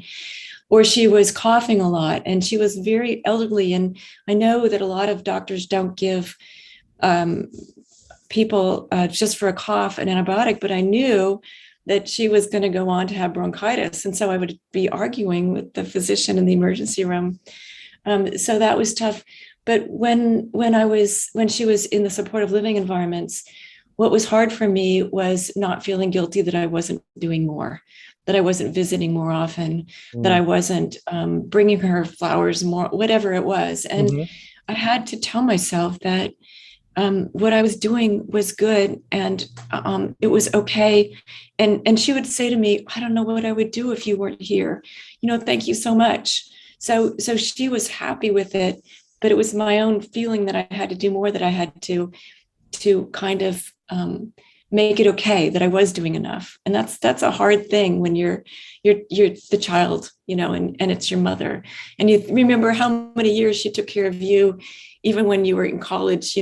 or she was coughing a lot, and she was very elderly. And I know that a lot of doctors don't give people just for a cough an antibiotic, but I knew that she was going to go on to have bronchitis, and so I would be arguing with the physician in the emergency room. So that was tough. But when she was in the supportive living environments, what was hard for me was not feeling guilty that I wasn't doing more, that I wasn't visiting more often, that I wasn't bringing her flowers more, whatever it was. And I had to tell myself that what I was doing was good, and it was okay. And she would say to me, "I don't know what I would do if you weren't here. Thank you so much." So she was happy with it, but it was my own feeling that I had to do more, that I had to kind of make it okay that I was doing enough. And that's a hard thing when you're the child, and it's your mother. And you remember how many years she took care of you, even when you were in college. She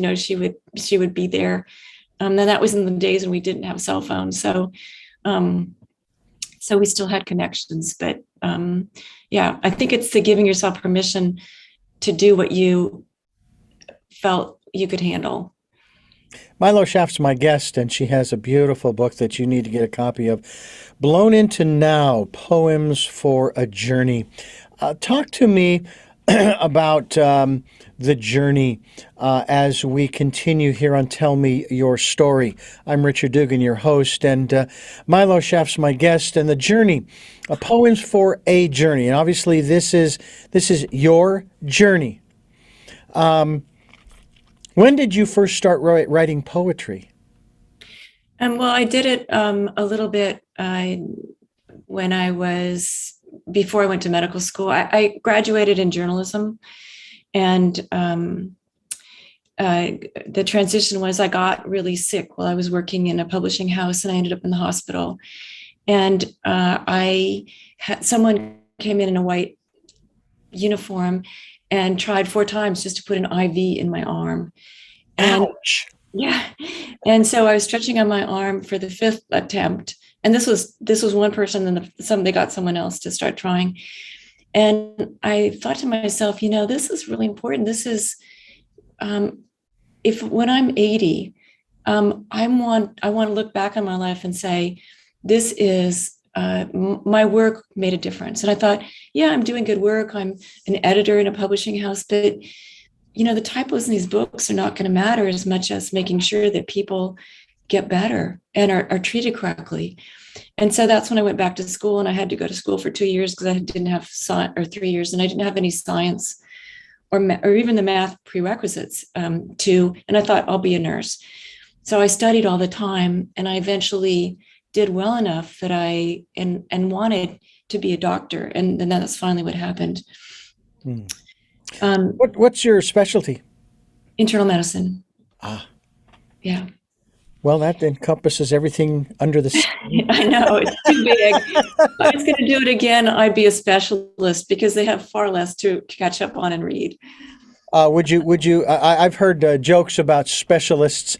would be there. And that was in the days when we didn't have cell phones. So we still had connections, but yeah, I think it's the giving yourself permission to do what you felt you could handle. Mylo Schaaf's my guest, and she has a beautiful book that you need to get a copy of, Blown Into Now, Poems for a Journey. Talk to me about the journey as we continue here on Tell Me Your Story. I'm Richard Dugan, your host, and Mylo Schaaf's my guest, and the journey, Poems for a Journey. And obviously this is your journey. When did you first start writing poetry? Well, I did it a little bit when before I went to medical school. I graduated in journalism, and the transition was I got really sick while I was working in a publishing house, and I ended up in the hospital. And someone came in a white uniform and tried 4 times just to put an IV in my arm. And ouch. Yeah. And so I was stretching on my arm for the 5th attempt. And this was one person, and they got someone else to start trying. And I thought to myself, this is really important. This is, if when I'm 80, I want to look back on my life and say, this is, my work made a difference. And I thought, yeah, I'm doing good work. I'm an editor in a publishing house, but the typos in these books are not going to matter as much as making sure that people get better and are treated correctly. And so that's when I went back to school, and I had to go to school for 2 years because I didn't have or 3 years, and I didn't have any science or even the math prerequisites and I thought, I'll be a nurse. So I studied all the time, and I eventually did well enough that I wanted to be a doctor. And then that's finally what happened. What's your specialty? Internal medicine. Ah. Yeah. Well, that encompasses everything under the sun. I know, it's too big. If I was going to do it again, I'd be a specialist because they have far less to catch up on and read. Would you? I've heard jokes about specialists.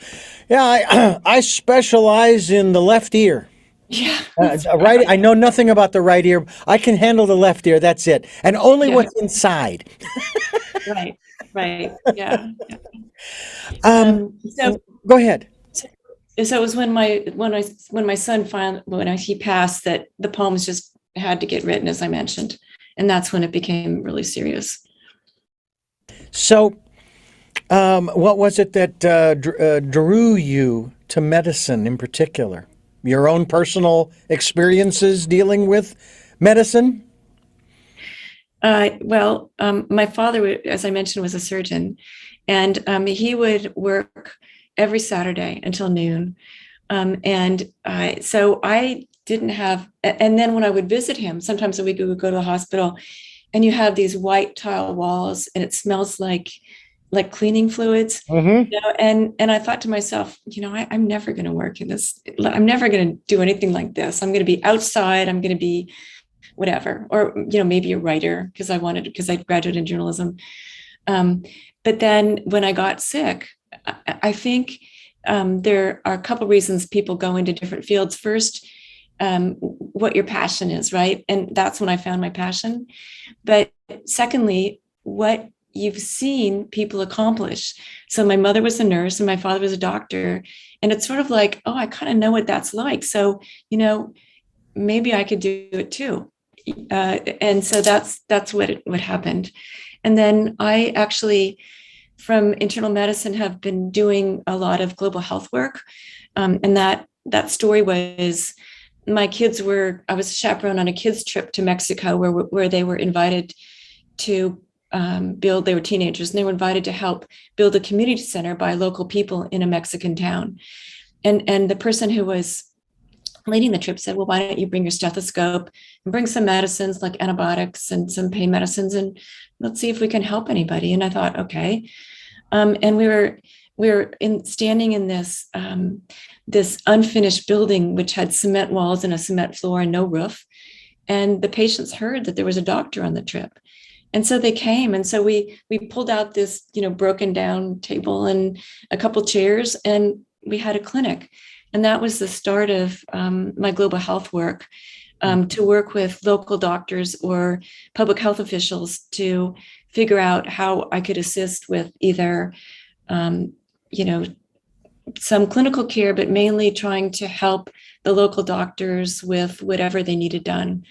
Yeah, I specialize in the left ear. Yeah. Right. I know nothing about the right ear. I can handle the left ear. That's it, and only what's inside. Right. Yeah. So go ahead. So it was when my son he passed that the poems just had to get written, as I mentioned, and that's when it became really serious. So, what was it that drew you to medicine in particular? Your own personal experiences dealing with medicine? My father, as I mentioned, was a surgeon, and he would work every Saturday until noon. So I didn't have, and then when I would visit him, sometimes we would go to the hospital, and you have these white tile walls, and it smells like cleaning fluids. Mm-hmm. And I thought to myself, I'm never going to work in this. I'm never going to do anything like this. I'm going to be outside. I'm going to be whatever, or maybe a writer because I graduated in journalism. But then when I got sick, I think there are a couple reasons people go into different fields. First, what your passion is, right? And that's when I found my passion. But secondly, what you've seen people accomplish. So my mother was a nurse and my father was a doctor. And it's sort of like, oh, I kind of know what that's like. So, maybe I could do it too. And so that's what happened. And then I actually, from internal medicine, have been doing a lot of global health work. And that story was, I was a chaperone on a kids trip to Mexico where they were invited to they were teenagers, and they were invited to help build a community center by local people in a Mexican town. And the person who was leading the trip said, well, why don't you bring your stethoscope and bring some medicines like antibiotics and some pain medicines, and let's see if we can help anybody. And I thought, okay. And we were standing in this unfinished building, which had cement walls and a cement floor and no roof. And the patients heard that there was a doctor on the trip. And so they came. And so we pulled out this, broken down table and a couple chairs, and we had a clinic. And that was the start of my global health work, to work with local doctors or public health officials to figure out how I could assist with either, some clinical care, but mainly trying to help the local doctors with whatever they needed done.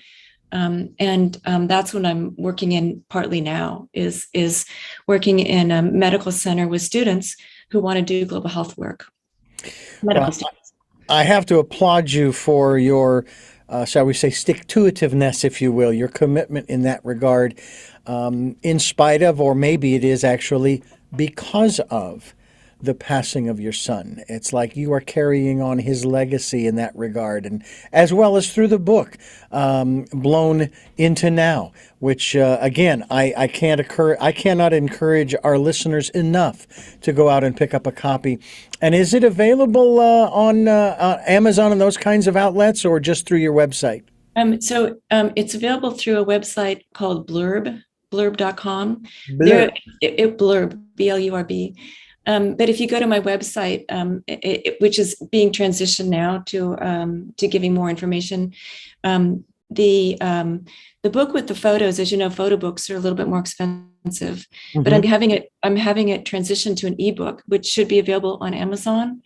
That's what I'm working in partly now, is working in a medical center with students who want to do global health work. Well, I have to applaud you for your, shall we say, stick-to-itiveness, if you will, your commitment in that regard, in spite of, or maybe it is actually because of, the passing of your son. It's like you are carrying on his legacy in that regard, and as well as through the book, Blown Into Now, which again, I cannot encourage our listeners enough to go out and pick up a copy. And is it available on Amazon and those kinds of outlets, or just through your website? It's available through a website called blurb.com. Blurb. Blurb, BLURB. But if you go to my website, which is being transitioned now to giving more information, the book with the photos, as you know, photo books are a little bit more expensive. Mm-hmm. But I'm having it transitioned to an ebook, which should be available on Amazon,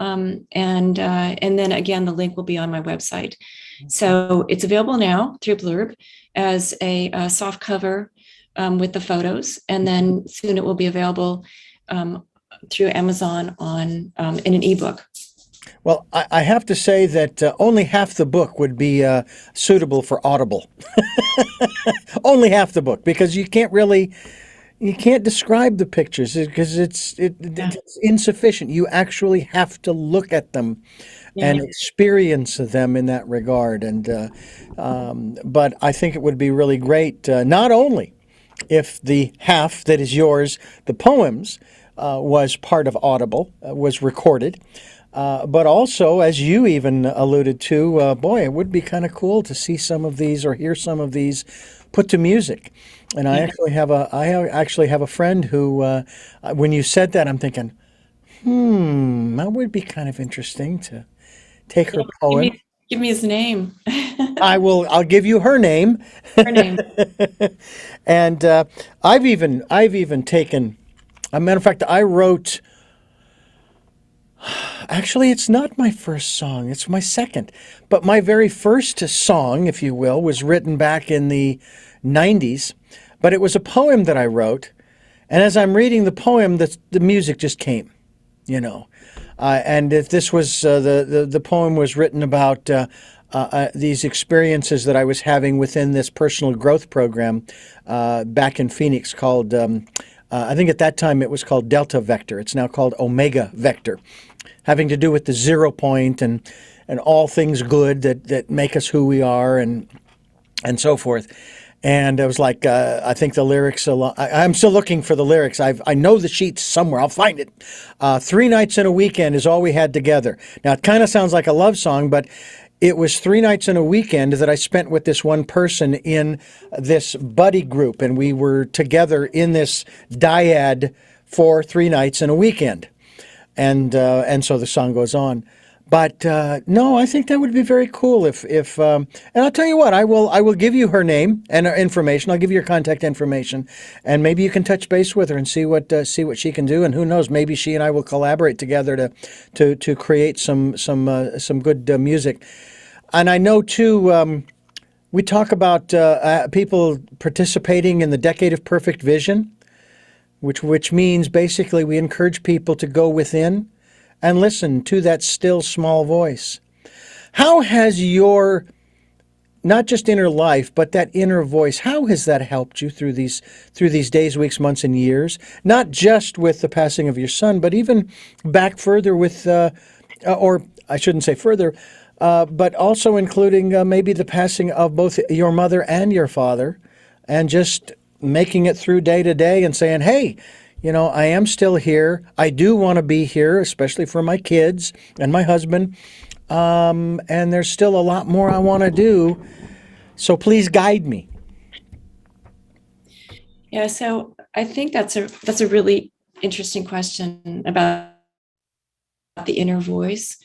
and then again, the link will be on my website. Okay. So it's available now through Blurb as a soft cover with the photos, and then soon it will be available through Amazon in an ebook. Well, I have to say that only half the book would be suitable for Audible. Only half the book, because you can't describe the pictures because it's insufficient. You actually have to look at them and experience them in that regard. And but I think it would be really great, not only if the half that is yours, the poems, was part of Audible, was recorded, but also, as you even alluded to, boy, it would be kind of cool to see some of these or hear some of these put to music. And I actually have a friend who, when you said that, I'm thinking, that would be kind of interesting to take her poem. Give me his name. I'll give you her name. Her name. And I've even taken. As a matter of fact, I wrote, actually, it's not my first song, it's my second. But my very first song, if you will, was written back in the 90s. But it was a poem that I wrote. And as I'm reading the poem, the music just came, And if this was, the poem was written about these experiences that I was having within this personal growth program back in Phoenix called... I think at that time it was called Delta Vector. It's now called Omega Vector. having to do with the 0 point and all things good that make us who we are and so forth. And I was like, I think the lyrics. I'm still looking for the lyrics. I know the sheet somewhere. I'll find it. 3 nights in a weekend is all we had together. Now it kind of sounds like a love song, but it was 3 nights in a weekend that I spent with this one person in this buddy group, and we were together in this dyad for 3 nights in a weekend. And so the song goes on. But no, I think that would be very cool if and I'll tell you what, I will give you her name and her information. I'll give you her contact information, and maybe you can touch base with her and see what she can do. And who knows, maybe she and I will collaborate together to create some good music. And I know too, we talk about people participating in the Decade of Perfect Vision, which means basically we encourage people to go within and listen to that still small voice. How has your, not just inner life, but that inner voice, how has that helped you through these days, weeks, months, and years? Not just with the passing of your son, but even back further with, or I shouldn't say further, but also including maybe the passing of both your mother and your father, and just making it through day to day and saying, hey, I am still here. I do want to be here, especially for my kids and my husband. And there's still a lot more I want to do. So please guide me. Yeah, so I think that's a really interesting question about the inner voice.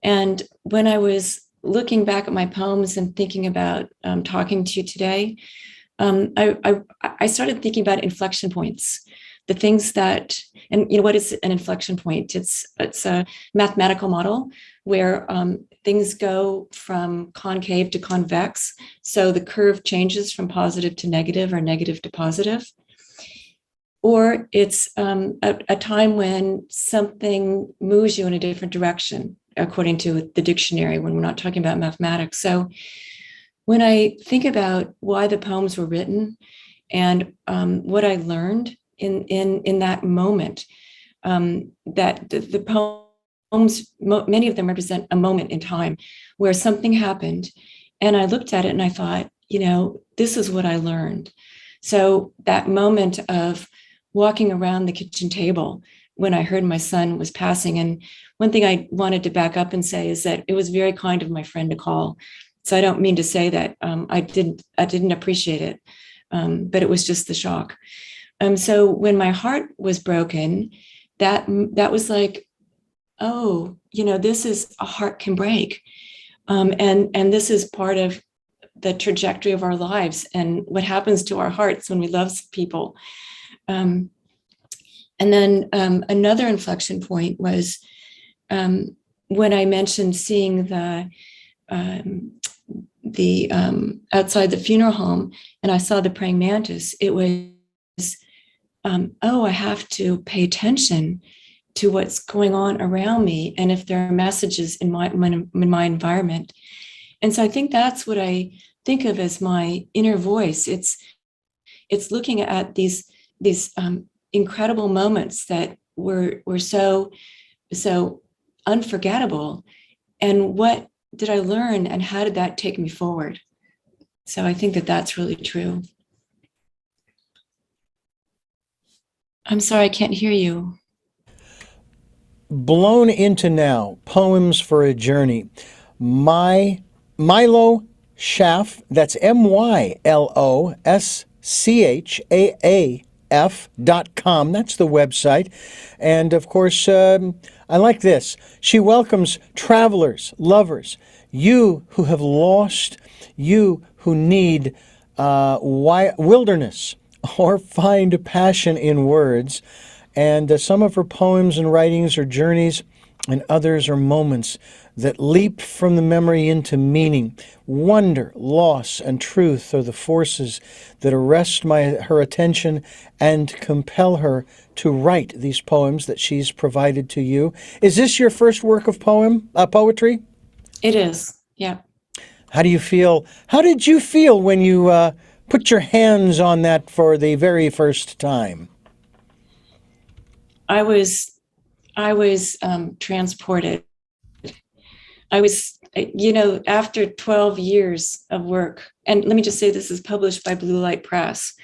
And when I was looking back at my poems and thinking about talking to you today, I started thinking about inflection points, the things that, and what is an inflection point? It's a mathematical model where things go from concave to convex. So the curve changes from positive to negative or negative to positive. Or it's a time when something moves you in a different direction, according to the dictionary, when we're not talking about mathematics. So when I think about why the poems were written and what I learned in that moment, that the poems, many of them represent a moment in time where something happened, and I looked at it and I thought, this is what I learned. So that moment of walking around the kitchen table when I heard my son was passing, and one thing I wanted to back up and say is that it was very kind of my friend to call. So I don't mean to say that I didn't appreciate it, but it was just the shock. So when my heart was broken, that was like, oh, this is, a heart can break, and this is part of the trajectory of our lives and what happens to our hearts when we love people. And then another inflection point was when I mentioned seeing the outside the funeral home, and I saw the praying mantis. It was, I have to pay attention to what's going on around me, and if there are messages in my environment. And so I think that's what I think of as my inner voice. It's looking at these incredible moments that were so unforgettable, and what did I learn, and how did that take me forward? So I think that that's really true. I'm sorry, I can't hear you. Blown into Now, Poems for a Journey. Mylo Schaaf, that's MYLOSCHAAF.com. That's the website. And of course, I like this. She welcomes travelers, lovers, you who have lost, you who need wilderness or find passion in words. And some of her poems and writings are journeys, and others are moments that leap from the memory into meaning. Wonder, loss, and truth are the forces that arrest her attention and compel her to write these poems that she's provided to you. Is this your first work of poetry? It is, yeah. How do you feel? How did you feel when you put your hands on that for the very first time? I was I was transported. I was, after 12 years of work, and let me just say this is published by Blue Light Press,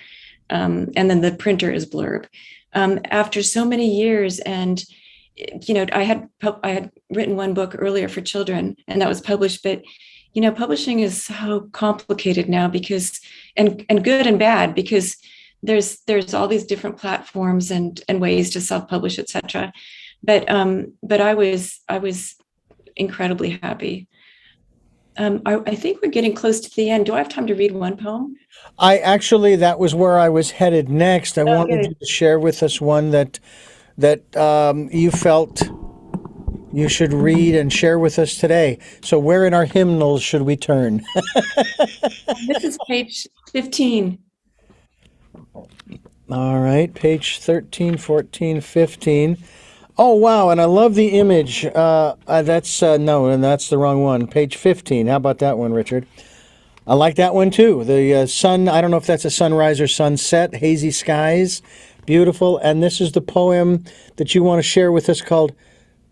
and then the printer is Blurb. After so many years, and I had written one book earlier for children, and that was published, but publishing is so complicated now because, and good and bad, because there's all these different platforms and ways to self-publish, etc. But I was incredibly happy. I think we're getting close to the end. Do I have time to read one poem? That was where I was headed next. I wanted you to share with us one that you felt you should read and share with us today. So where in our hymnals should we turn? This is page 15. All right, page 13, 14, 15. Oh, wow, and I love the image. That's the wrong one. Page 15. How about that one, Richard? I like that one too. The sun, I don't know if that's a sunrise or sunset, hazy skies, beautiful. And this is the poem that you want to share with us called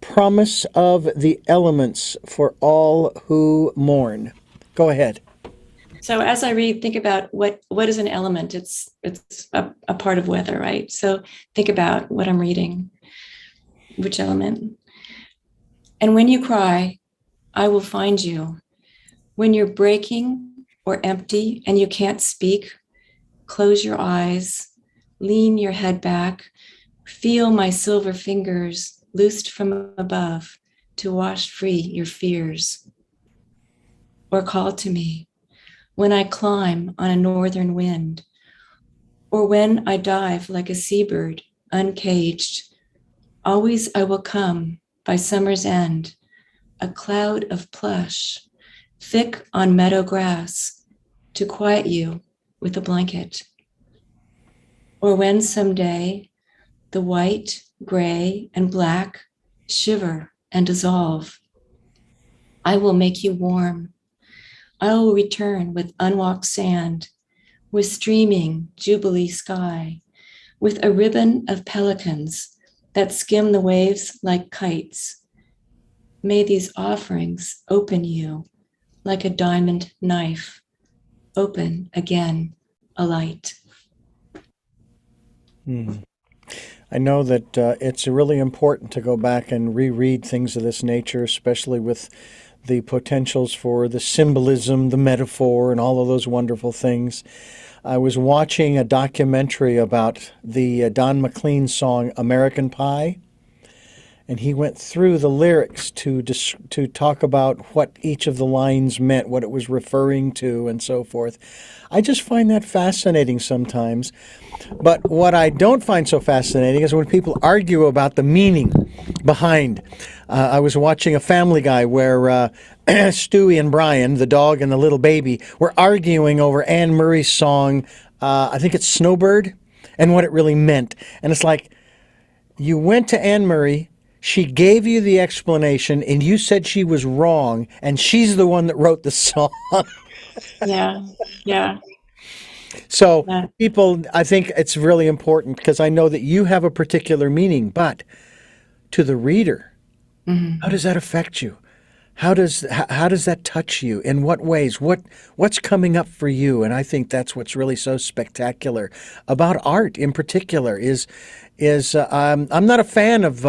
Promise of the Elements for All Who Mourn. Go ahead. So as I read, think about what is an element. It's a part of weather, right? So think about what I'm reading, which element. And when you cry, I will find you. When you're breaking or empty and you can't speak, close your eyes, lean your head back, feel my silver fingers loosed from above to wash free your fears. Or call to me when I climb on a northern wind, or when I dive like a seabird, uncaged. Always I will come by summer's end, a cloud of plush, thick on meadow grass, to quiet you with a blanket. Or when someday the white, gray, and black shiver and dissolve, I will make you warm. I will return with unwalked sand, with streaming jubilee sky, with a ribbon of pelicans that skim the waves like kites. May these offerings open you like a diamond knife, open again, alight. I know that it's really important to go back and reread things of this nature, especially with the potentials for the symbolism, the metaphor, and all of those wonderful things. I was watching a documentary about the Don McLean song American Pie, and he went through the lyrics to talk about what each of the lines meant, what it was referring to, and so forth. I just find that fascinating sometimes. But what I don't find so fascinating is when people argue about the meaning behind. I was watching a Family Guy where Stewie and Brian, the dog and the little baby, were arguing over Anne Murray's song, I think it's Snowbird, and what it really meant. And it's like, you went to Anne Murray, she gave you the explanation, and you said she was wrong, and she's the one that wrote the song. Yeah, yeah. So Yeah. people, I think it's really important because I know that you have a particular meaning, but to the reader, how does that affect you? How does that touch you? In what ways? What's coming up for you? And I think that's what's really so spectacular about art in particular is I'm not a fan of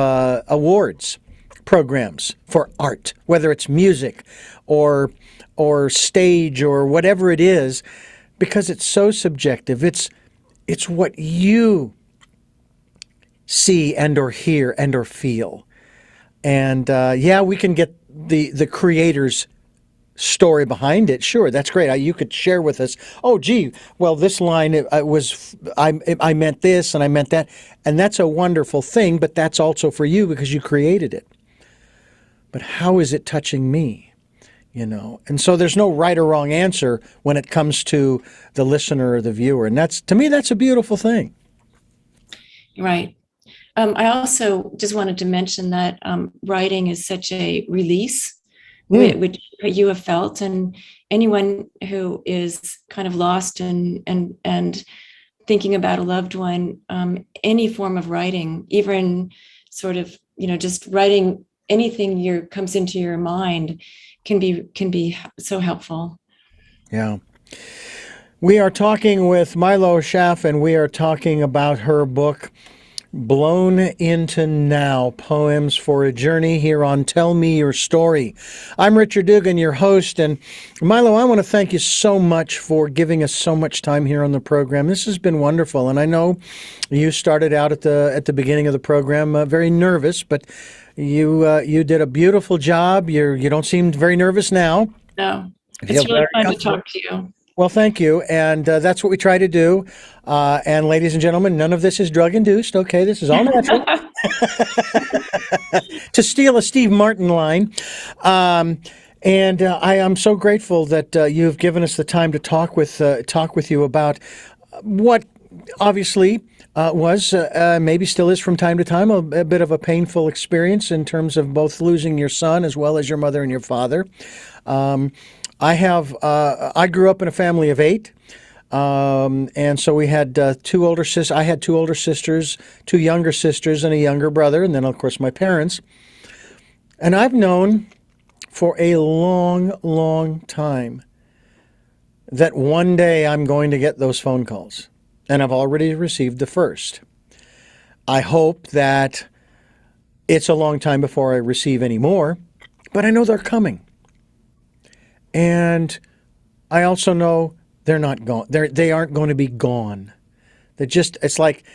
awards programs for art, whether it's music or stage or whatever it is, because it's so subjective. It's what you see and or hear and or feel. And yeah, we can get the creator's story behind it. Sure, that's great. You could share with us, oh, gee, well, this line I meant this and I meant that. And that's a wonderful thing, but that's also for you because you created it. But how is it touching me? And so there's no right or wrong answer when it comes to the listener or the viewer. And to me, that's a beautiful thing. Right. I also just wanted to mention that writing is such a release, which you have felt, and anyone who is kind of lost and thinking about a loved one, any form of writing, even sort of just writing anything comes into your mind can be so helpful. Yeah. We are talking with Mylo Schaaf, and we are talking about her book, Blown Into Now, Poems for a Journey, here on Tell Me Your Story. I'm Richard Dugan, your host, and Mylo, I want to thank you so much for giving us so much time here on the program. This has been wonderful, and I know you started out at the beginning of the program very nervous, but you did a beautiful job. You don't seem very nervous now. No, it's really fun to talk to you. Well, thank you, and that's what we try to do. And ladies and gentlemen, none of this is drug-induced, okay? This is all natural. To steal a Steve Martin line. And I am so grateful that you've given us the time to talk with you about what obviously was, maybe still is from time to time, a bit of a painful experience in terms of both losing your son as well as your mother and your father. I grew up in a family of 8. And so we had two older sisters. I had 2 older sisters, 2 younger sisters, and a younger brother, and then, of course, my parents. And I've known for a long, long time that one day I'm going to get those phone calls. And I've already received the first. I hope that it's a long time before I receive any more, but I know they're coming. And I also know they're not gone. They aren't going to be gone. It's like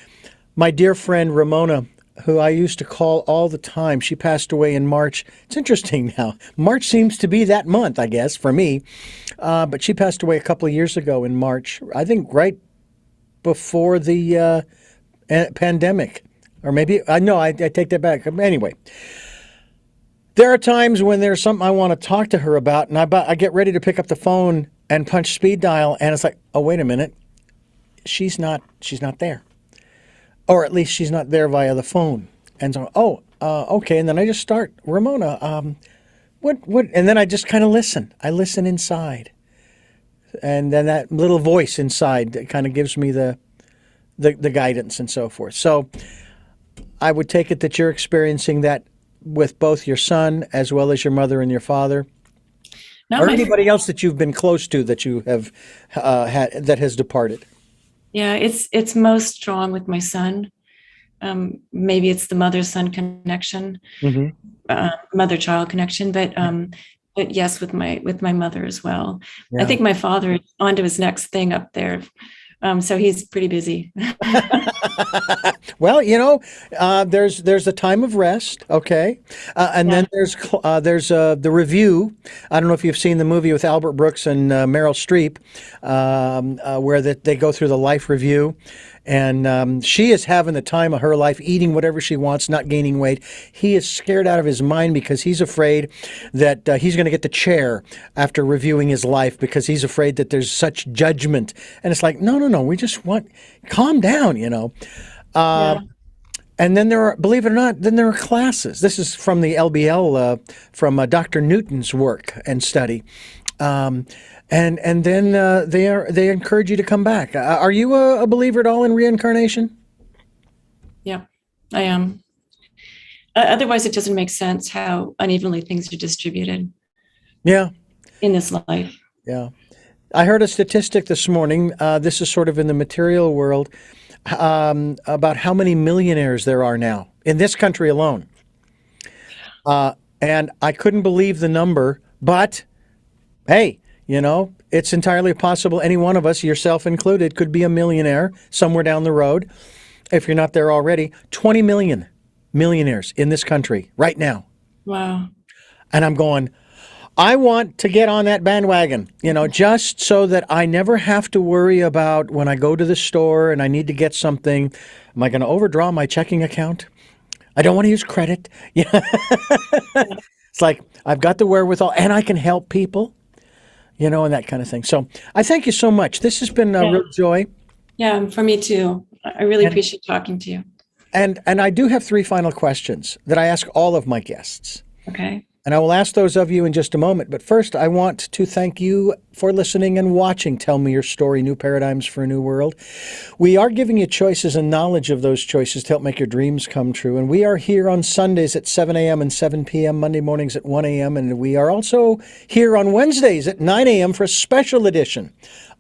my dear friend Ramona, who I used to call all the time. She passed away in March. It's interesting now. March seems to be that month, I guess, for me. But she passed away a couple of years ago in March, I think right before the pandemic. Or maybe, I take that back. Anyway. There are times when there's something I want to talk to her about, and I get ready to pick up the phone and punch speed dial, and it's like, oh, wait a minute, she's not there, or at least she's not there via the phone. And so, okay, and then I just start, Ramona, what, and then I just kind of listen. I listen inside, and then that little voice inside kind of gives me the guidance and so forth. So I would take it that you're experiencing that with both your son as well as your mother and your father, or anybody else that you've been close to that you have had that has departed. Yeah, it's most strong with my son. Maybe it's the mother-son connection, mother-child connection, but yes, with my mother as well. Yeah. I think my father is on to his next thing up there. So he's pretty busy. Well, there's a time of rest, okay, and then there's the review. I don't know if you've seen the movie with Albert Brooks and Meryl Streep, where they go through the life review, and she is having the time of her life, eating whatever she wants, not gaining weight. He is scared out of his mind because he's afraid that he's going to get the chair after reviewing his life because he's afraid that there's such judgment. And it's like, no, we just calm down, Yeah. And then there are, believe it or not, then there are classes. This is from the LBL, from Dr. Newton's work and study. And then they encourage you to come back. Are you a believer at all in reincarnation? Yeah, I am. Otherwise, it doesn't make sense how unevenly things are distributed. Yeah. In this life. Yeah. I heard a statistic this morning. This is sort of in the material world, about how many millionaires there are now in this country alone. And I couldn't believe the number, but hey, it's entirely possible any one of us, yourself included, could be a millionaire somewhere down the road. If you're not there already, 20 million millionaires in this country right now. Wow. And I'm going, I want to get on that bandwagon, just so that I never have to worry about when I go to the store and I need to get something, am I going to overdraw my checking account? I don't want to use credit. It's like, I've got the wherewithal and I can help people, and that kind of thing. So I thank you so much. This has been a real joy. Yeah, for me too. I really appreciate talking to you. And I do have 3 final questions that I ask all of my guests. Okay. And I will ask those of you in just a moment. But first, I want to thank you for listening and watching Tell Me Your Story, New Paradigms for a New World. We are giving you choices and knowledge of those choices to help make your dreams come true. And we are here on Sundays at 7 a.m. and 7 p.m., Monday mornings at 1 a.m. And we are also here on Wednesdays at 9 a.m. for a special edition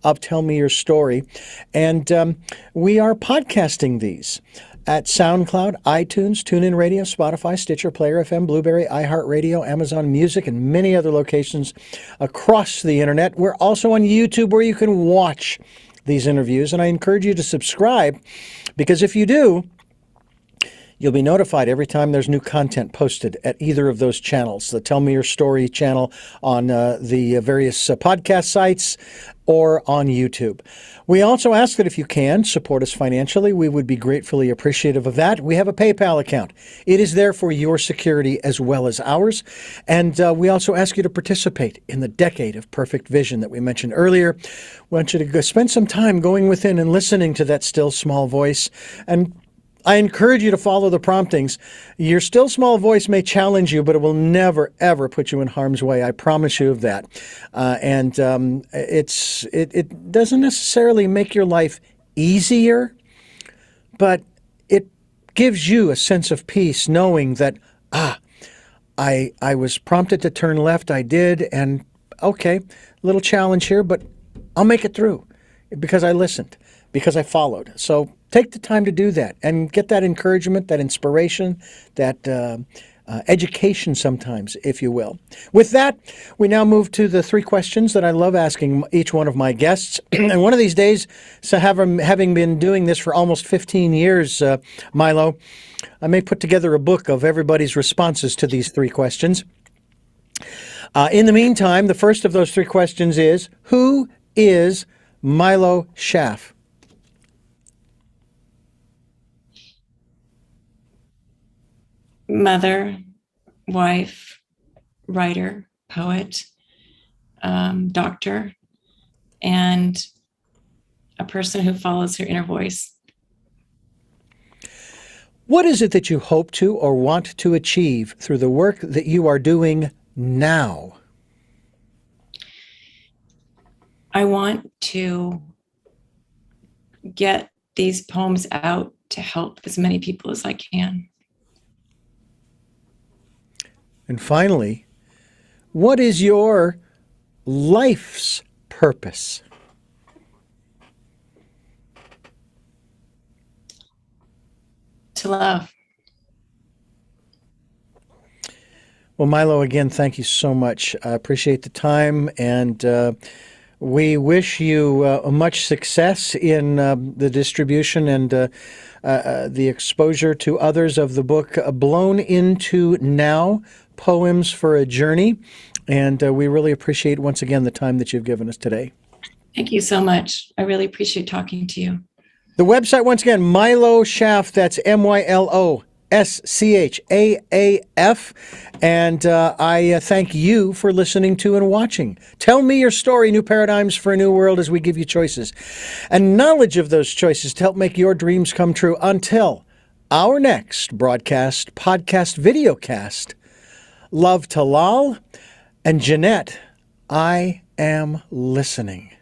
of Tell Me Your Story. And we are podcasting these at SoundCloud, iTunes, TuneIn Radio, Spotify, Stitcher, Player FM, Blueberry, iHeartRadio, Amazon Music, and many other locations across the internet. We're also on YouTube where you can watch these interviews, and I encourage you to subscribe because if you do, you'll be notified every time there's new content posted at either of those channels, the Tell Me Your Story channel on the various podcast sites or on YouTube. We also ask that if you can, support us financially. We would be gratefully appreciative of that. We have a PayPal account. It is there for your security as well as ours. And we also ask you to participate in the Decade of Perfect Vision that we mentioned earlier. We want you to go spend some time going within and listening to that still small voice. And I encourage you to follow the promptings. Your still small voice may challenge you, but it will never, ever put you in harm's way. I promise you of that. It doesn't necessarily make your life easier, but it gives you a sense of peace knowing that, I was prompted to turn left. I did. And okay, little challenge here, but I'll make it through because I listened, because I followed. So take the time to do that and get that encouragement, that inspiration, that education sometimes, if you will. With that, we now move to the three questions that I love asking each one of my guests. And one of these days, so having been doing this for almost 15 years, Mylo, I may put together a book of everybody's responses to these three questions. In the meantime, the first of those three questions is, who is Mylo Schaaf? Mother, wife, writer, poet, doctor, and a person who follows her inner voice. What is it that you hope to or want to achieve through the work that you are doing now? I want to get these poems out to help as many people as I can. And finally, what is your life's purpose? To love. Well, Mylo, again, thank you so much. I appreciate the time, and we wish you much success in the distribution and the exposure to others of the book Blown Into Now, Poems for a Journey. And we really appreciate, once again, the time that you've given us today. Thank you so much. I really appreciate talking to you. The website, once again, Mylo Schaaf, that's MyloSchaaf. And I thank you for listening to and watching. Tell me your story, New Paradigms for a New World, as we give you choices and knowledge of those choices to help make your dreams come true. Until our next broadcast, podcast, videocast, love to Lal and Jeanette, I am listening.